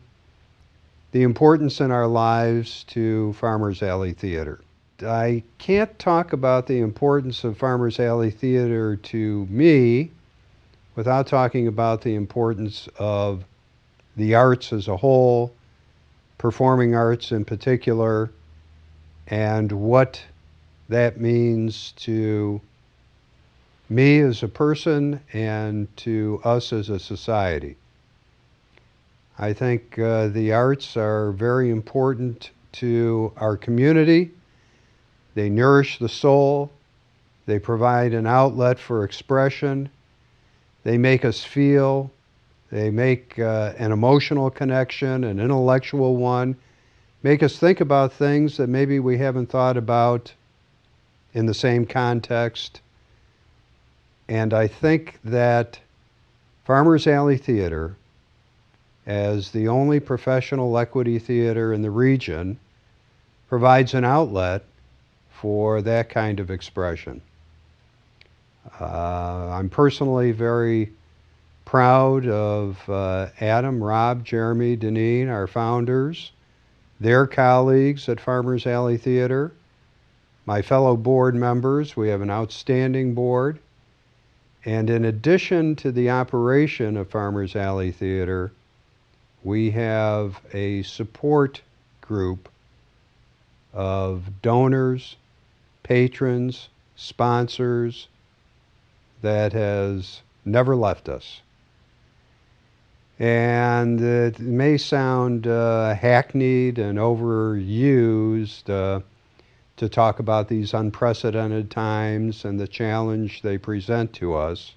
importance in our lives to Farmers Alley Theater. I can't talk about the importance of Farmers Alley Theater to me without talking about the importance of the arts as a whole, performing arts in particular, and what that means to me as a person and to us as a society. I think the arts are very important to our community. They nourish the soul. They provide an outlet for expression. They make us feel. They make an emotional connection, an intellectual one, make us think about things that maybe we haven't thought about in the same context. And I think that Farmers Alley Theater, as the only professional equity theater in the region, provides an outlet for that kind of expression. I'm personally very proud of Adam, Rob, Jeremy, Deneen, our founders, their colleagues at Farmers Alley Theater, my fellow board members. We have an outstanding board. And in addition to the operation of Farmers Alley Theater, we have a support group of donors, patrons, sponsors that has never left us. And it may sound hackneyed and overused to talk about these unprecedented times and the challenge they present to us.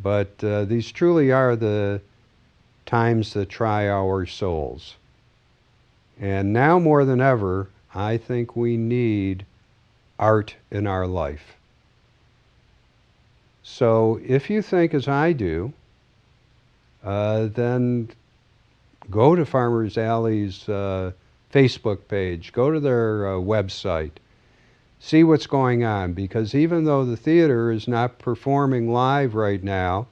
But these truly are the times that try our souls. And now more than ever, I think we need art in our life. So if you think as I do, then go to Farmers Alley's Facebook page, go to their website, see what's going on, because even though the theater is not performing live right now,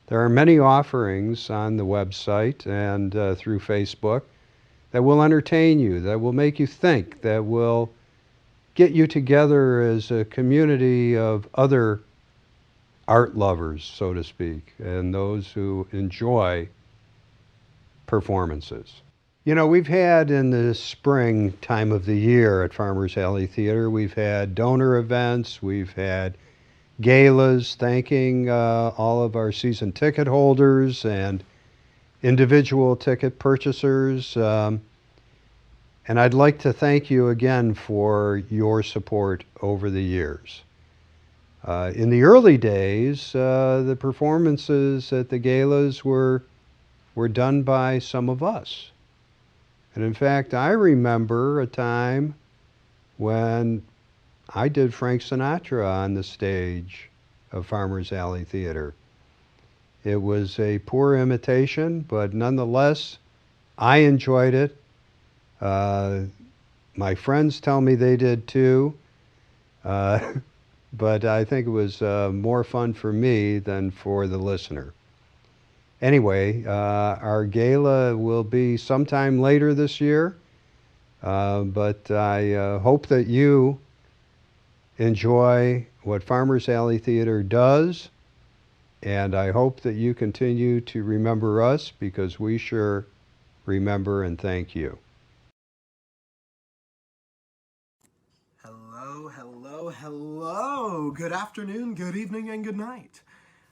there are many offerings on the website and through Facebook that will entertain you, that will make you think, that will get you together as a community of other art lovers, so to speak, and those who enjoy performances. You know, we've had in the spring time of the year at Farmers Alley Theater, we've had donor events, we've had galas thanking all of our season ticket holders and individual ticket purchasers. And I'd like to thank you again for your support over the years. In the early days, the performances at the galas were done by some of us. And in fact, I remember a time when I did Frank Sinatra on the stage of Farmers Alley Theater. It was a poor imitation, but nonetheless, I enjoyed it. My friends tell me they did too, but I think it was more fun for me than for the listener. Anyway, our gala will be sometime later this year, but I hope that you enjoy what Farmers Alley Theater does, and I hope that you continue to remember us, because we sure remember and thank you.
Hello, hello, hello. Good afternoon, good evening, and good night.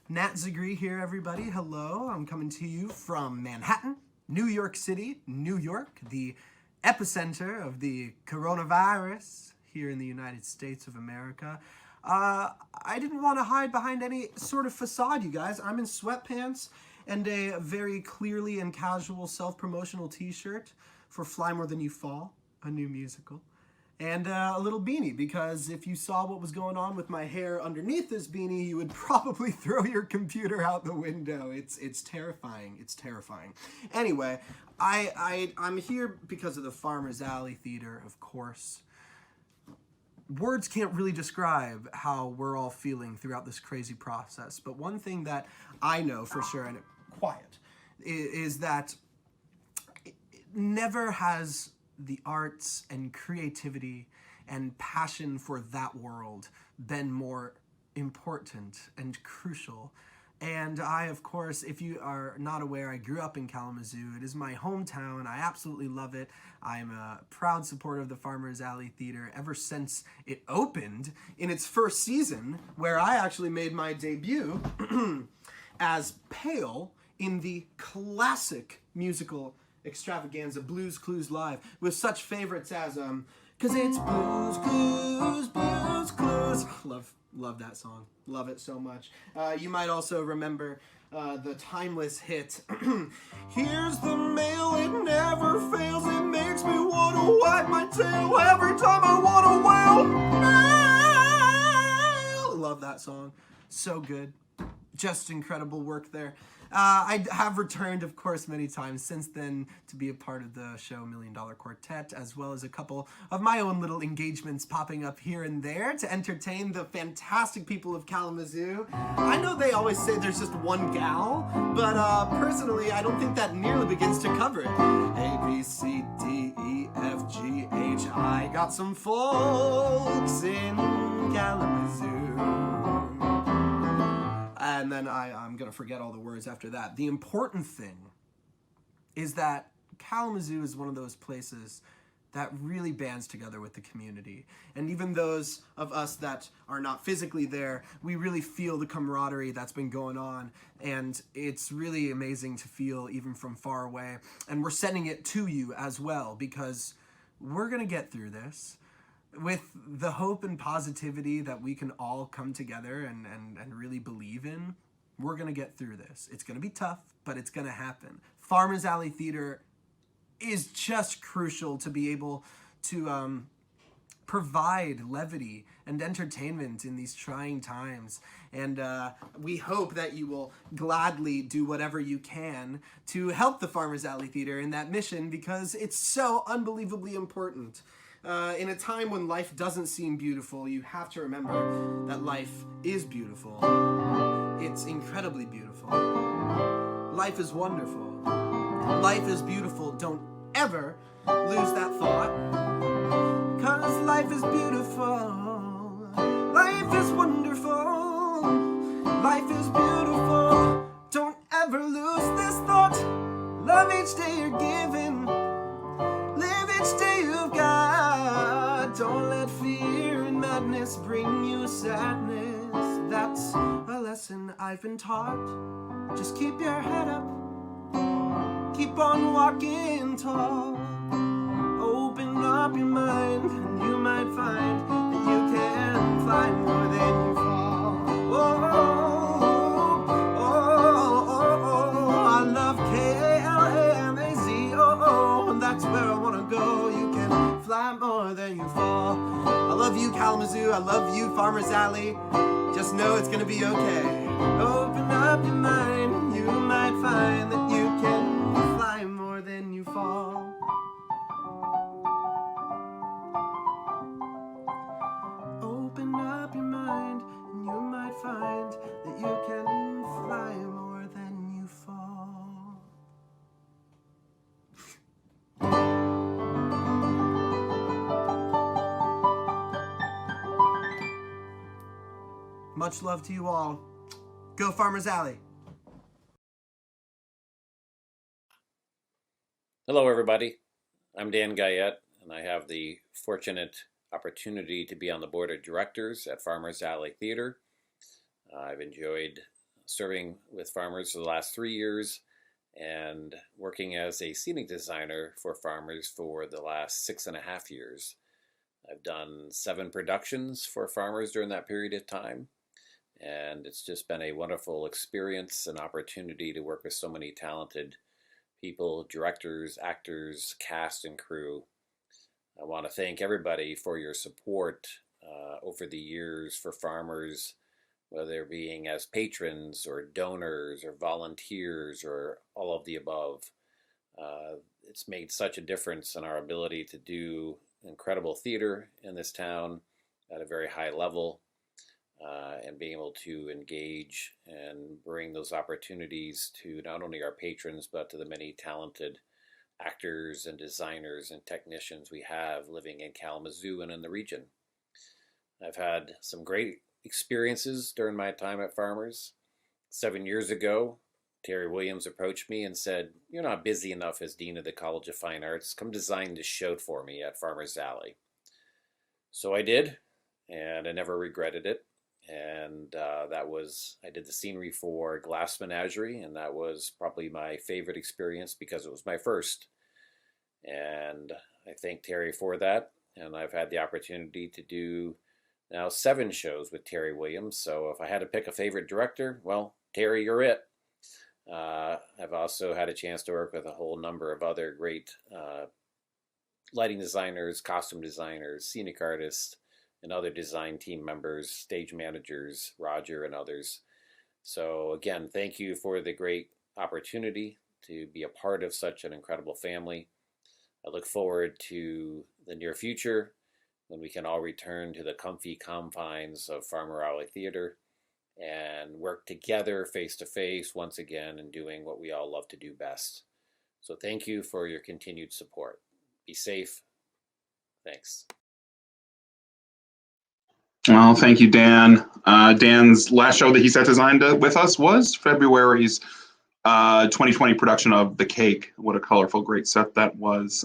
Nat Zagree here, everybody. Hello. I'm coming to you from Manhattan, New York City, New York, the epicenter of the coronavirus here in the United States of America. I didn't want to hide behind any sort of facade, you guys. I'm in sweatpants and a very clearly and casual self-promotional t-shirt for Fly More Than You Fall, a new musical. And a little beanie, because if you saw what was going on with my hair underneath this beanie, you would probably throw your computer out the window. It's terrifying. It's terrifying. Anyway, I'm here because of the Farmers Alley Theater, of course. Words can't really describe how we're all feeling throughout this crazy process, but one thing that I know for sure, and quiet, is that never has the arts and creativity and passion for that world been more important and crucial. And I, of course, if you are not aware, I grew up in Kalamazoo. It is my hometown. I absolutely love it. I'm a proud supporter of the Farmers Alley Theater ever since it opened in its first season, where I actually made my debut as Pale in the classic musical extravaganza Blues Clues Live, with such favorites as 'Cause it's Blues Clues, Blues Clues. Love that song. Love it so much. You might also remember the timeless hit Here's the mail, it never fails, it makes me want to wag my tail every time I want to wail. Love that song. So good. Just incredible work there. I have returned, of course, many times since then to be a part of the show $1 Million Quartet, as well as a couple of my own little engagements popping up here and there to entertain the fantastic people of Kalamazoo. I know they always say there's just one gal, but personally, I don't think that nearly begins to cover it. A, B, C, D, E, F, G, H, I got some folks in Kalamazoo. And then I'm going to forget all the words after that. The important thing is that Kalamazoo is one of those places that really bands together with the community. And even those of us that are not physically there, we really feel the camaraderie that's been going on. And it's really amazing to feel even from far away. And we're sending it to you as well, because we're going to get through this with the hope and positivity that we can all come together and really believe in. We're going to get through this. It's going to be tough, but it's going to happen. Farmers Alley Theater is just crucial to be able to provide levity and entertainment in these trying times. And we hope that you will gladly do whatever you can to help the Farmers Alley Theater in that mission, because it's so unbelievably important. In a time when life doesn't seem beautiful, you have to remember that life is beautiful. It's incredibly beautiful. Life is wonderful. Life is beautiful. Don't ever lose that thought. 'Cause life is beautiful. Life is wonderful. Life is beautiful. Don't ever lose this thought. Love each day you're given. Live each day you've got. Don't let fear and madness bring you sadness. That's a lesson I've been taught. Just keep your head up. Keep on walking tall. Open up your mind and you might find that you can fly more than you fall. I love KLAMAZOO, and that's where I want to go. You can fly more than you fall. I love you, Kalamazoo. I love you, Farmers Alley. Just know it's going to be okay. Open up your mind, you might find that you can fly more than you fall. Open up your mind, and you might find that you can fly more than you fall. Much love to you all. Go Farmers Alley.
Hello, everybody. I'm Dan Guyette, and I have the fortunate opportunity to be on the board of directors at Farmers Alley Theater. I've enjoyed serving with Farmers for the last 3 years and working as a scenic designer for Farmers for the last 6.5 years. I've done 7 productions for Farmers during that period of time, and it's just been a wonderful experience and opportunity to work with so many talented people, directors, actors, cast, and crew. I want to thank everybody for your support over the years for Farmers, whether being as patrons or donors or volunteers or all of the above. It's made such a difference in our ability to do incredible theater in this town at a very high level, and being able to engage and bring those opportunities to not only our patrons, but to the many talented actors and designers and technicians we have living in Kalamazoo and in the region. I've had some great experiences during my time at Farmers. 7 years ago, Terry Williams approached me and said, "You're not busy enough as Dean of the College of Fine Arts. Come design this show for me at Farmers Alley." So I did, and I never regretted it. And I did the scenery for Glass Menagerie, and that was probably my favorite experience because it was my first. And I thank Terry for that. And I've had the opportunity to do now 7 shows with Terry Williams. So if I had to pick a favorite director, well, Terry, you're it. I've also had a chance to work with a whole number of other great lighting designers, costume designers, scenic artists, and other design team members, stage managers, Roger and others. So again, thank you for the great opportunity to be a part of such an incredible family. I look forward to the near future when we can all return to the comfy confines of Farmer Alley Theater and work together face to face once again and doing what we all love to do best. So thank you for your continued support. Be safe. Thanks.
Well, thank you, Dan. Dan's last show that he set designed with us was February's 2020 production of The Cake. What a colorful, great set that was.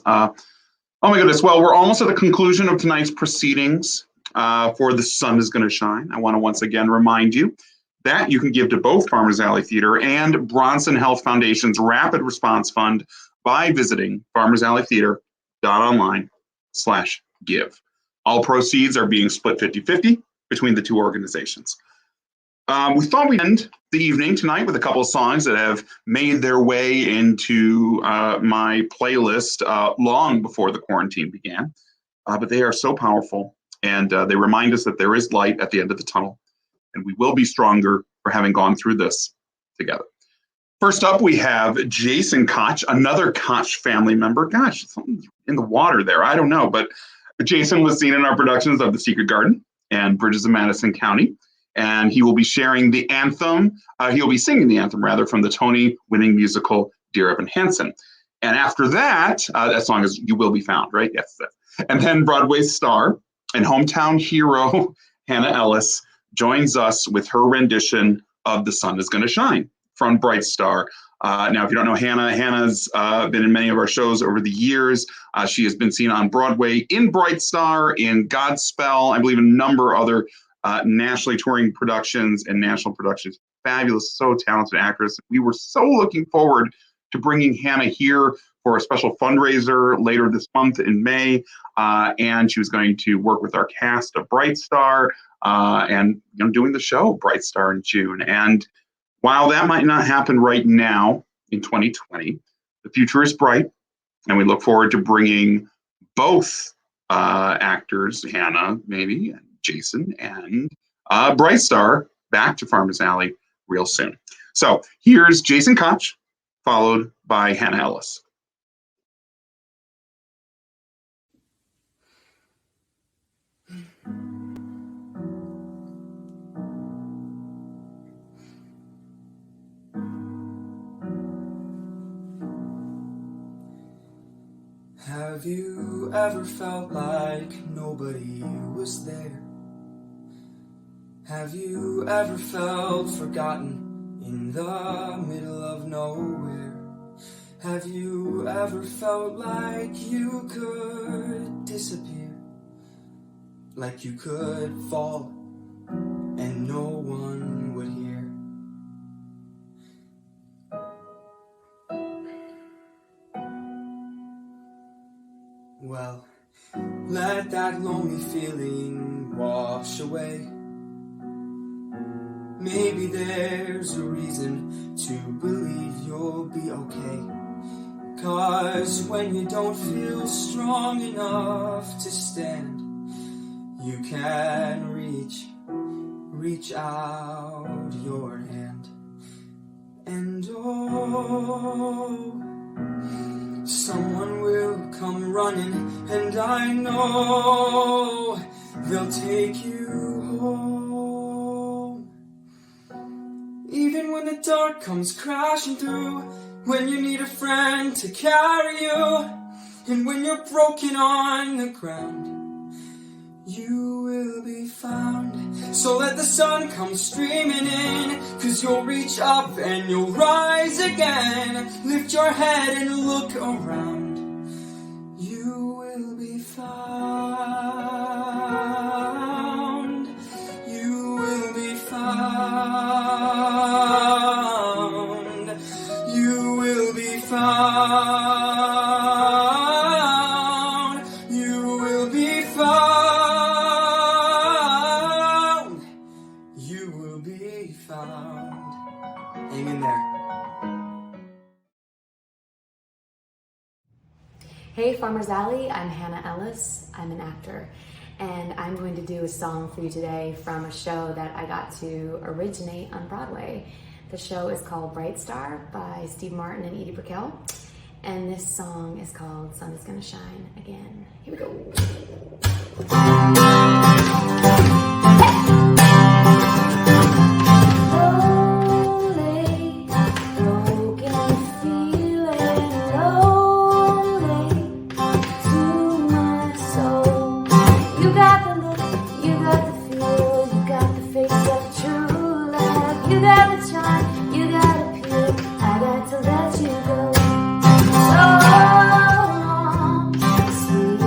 Oh my goodness. Well, we're almost at the conclusion of tonight's proceedings for The Sun is Going to Shine. I want to once again remind you that you can give to both Farmers Alley Theater and Bronson Health Foundation's Rapid Response Fund by visiting farmersalleytheater.online/give. All proceeds are being split 50-50 between the two organizations. We thought we'd end the evening tonight with a couple of songs that have made their way into my playlist long before the quarantine began. But they are so powerful, and they remind us that there is light at the end of the tunnel, and we will be stronger for having gone through this together. First up, we have Jason Koch, another Koch family member. Gosh, something's in the water there. I don't know, but Jason was seen in our productions of The Secret Garden and Bridges of Madison County. And he will be sharing the anthem. He'll be singing the anthem, rather, from the Tony-winning musical Dear Evan Hansen. And after that, that song is You Will Be Found, right? Yes. And then Broadway's star and hometown hero, Hannah Ellis, joins us with her rendition of The Sun is Going to Shine from Bright Star. Now, if you don't know Hannah, Hannah's been in many of our shows over the years. She has been seen on Broadway in Bright Star, in Godspell, I believe a number of other nationally touring productions and national productions. Fabulous, so talented actress. We were so looking forward to bringing Hannah here for a special fundraiser later this month in May. And she was going to work with our cast of Bright Star and doing the show Bright Star in June. And while that might not happen right now in 2020, the future is bright. And we look forward to bringing both actors, Hannah maybe, and Jason, and Bright Star back to Farmers Alley real soon. So here's Jason Koch, followed by Hannah Ellis.
Have you ever felt like nobody was there? Have you ever felt forgotten in the middle of nowhere? Have you ever felt like you could disappear? Like you could fall and no one would hear? Well, let that lonely feeling wash away. Maybe there's a reason to believe you'll be okay. 'Cause when you don't feel strong enough to stand, you can reach out your hand. And oh, someone will come running, and I know they'll take you home. Even when the dark comes crashing through, when you need a friend to carry you, and when you're broken on the ground, you will be found. So let the sun come streaming in, 'cause you'll reach up and you'll rise again. Lift your head and look around. You will be found. You will be found. You will be found. You will be found. You will be found. Hang in there.
Hey Farmers Alley, I'm Hannah Ellis. I'm an actor, and I'm going to do a song for you today from a show that I got to originate on Broadway. The show is called Bright Star by Steve Martin and Edie Brickell, and this song is called Sun is Gonna Shine Again. Here we go. Sweet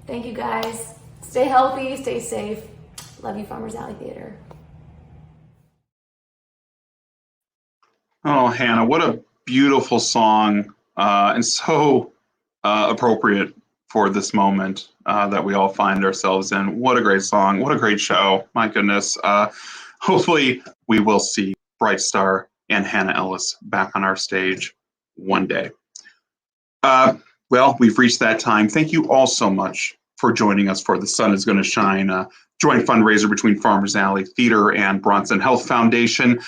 Thank you guys. Stay healthy, stay safe. Love you, Farmers Alley Theater.
Oh, Hannah, what a beautiful song, and so appropriate for this moment that we all find ourselves in. What a great song. What a great show. My goodness. Hopefully we will see Bright Star and Hannah Ellis back on our stage one day. Well, we've reached that time. Thank you all so much for joining us for The Sun is Gonna Shine, joint fundraiser between Farmers Alley Theater and Bronson Health Foundation.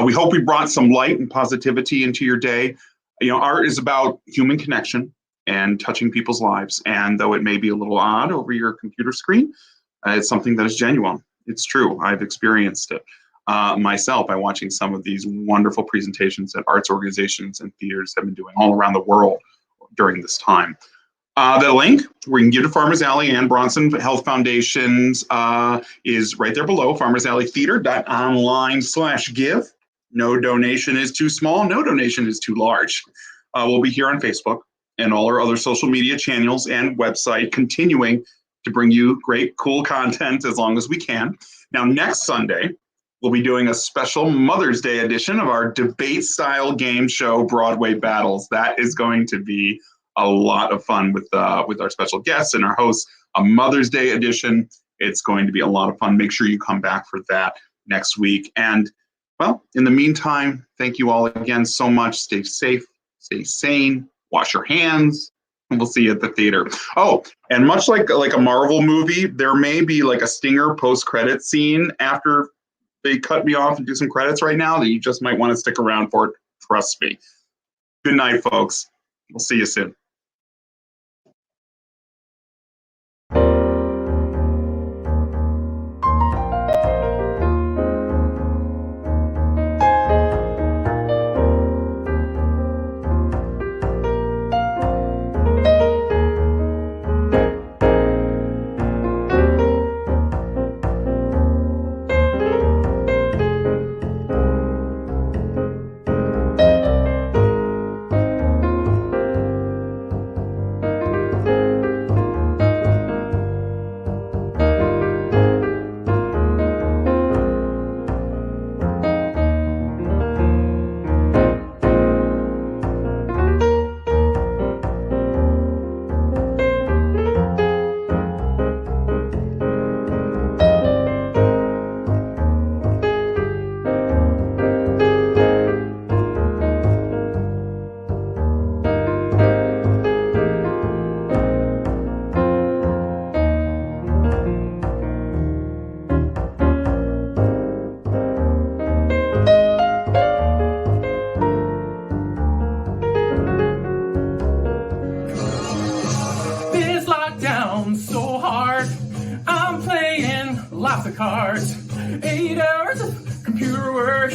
We hope we brought some light and positivity into your day. You know, art is about human connection and touching people's lives. And though it may be a little odd over your computer screen, it's something that is genuine. It's true. I've experienced it myself by watching some of these wonderful presentations that arts organizations and theaters have been doing all around the world during this time. The link where you can give to Farmers Alley and Bronson Health Foundations is right there below, farmersalleytheater.online/give. No donation is too small, no donation is too large. We'll be here on Facebook and all our other social media channels and website, continuing to bring you great, cool content as long as we can. Now, next Sunday, we'll be doing a special Mother's Day edition of our debate-style game show, Broadway Battles. That is going to be a lot of fun with our special guests and our hosts. A Mother's Day edition. It's going to be a lot of fun. Make sure you come back for that next week. And, well, in the meantime, thank you all again so much. Stay safe, stay sane, wash your hands, and we'll see you at the theater. Oh, and much like a Marvel movie, there may be like a stinger post-credit scene after they cut me off and do some credits right now that you just might want to stick around for. Trust me. Good night, folks. We'll see you soon.
cards, 8 hours of computer work.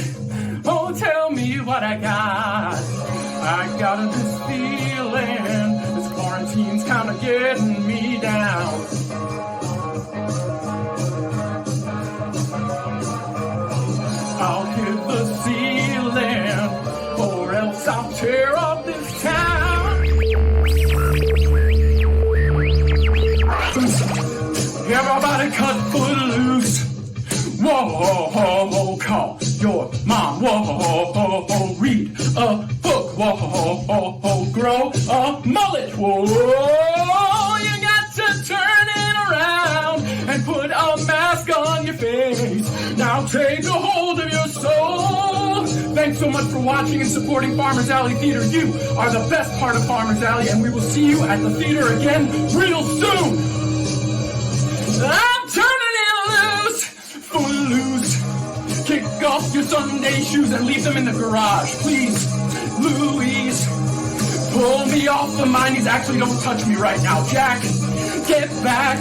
Oh, tell me what I got. I got this feeling this quarantine's kind of getting me down. I'll hit the ceiling, or else I'll tear up this town. Everybody cut foot loose. Whoa, call your mom. Whoa, read a book. Whoa, grow a mullet. Whoa, you got to turn it around and put a mask on your face. Now take a hold of your soul. Thanks so much for watching and supporting Farmers Alley Theater. You are the best part of Farmers Alley, and we will see you at the theater again real soon. I'm turning it loose, footloose. Kick off your Sunday shoes and leave them in the garage, please. Louise, pull me off of my knees. Actually, don't touch me right now. Jack, get back.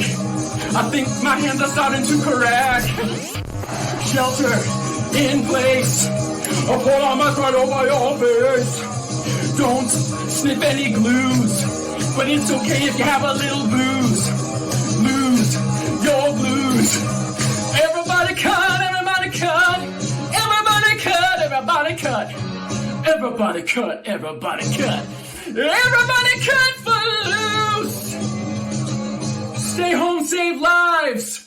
I think my hands are starting to crack. Shelter in place. I'll pull on my right over your face. Don't sniff any glues, but it's okay if you have a little booze. Lose your blues. Everybody cut, everybody cut. Everybody cut, everybody cut. Everybody cut, everybody cut. Everybody cut for loose. Stay home, save lives.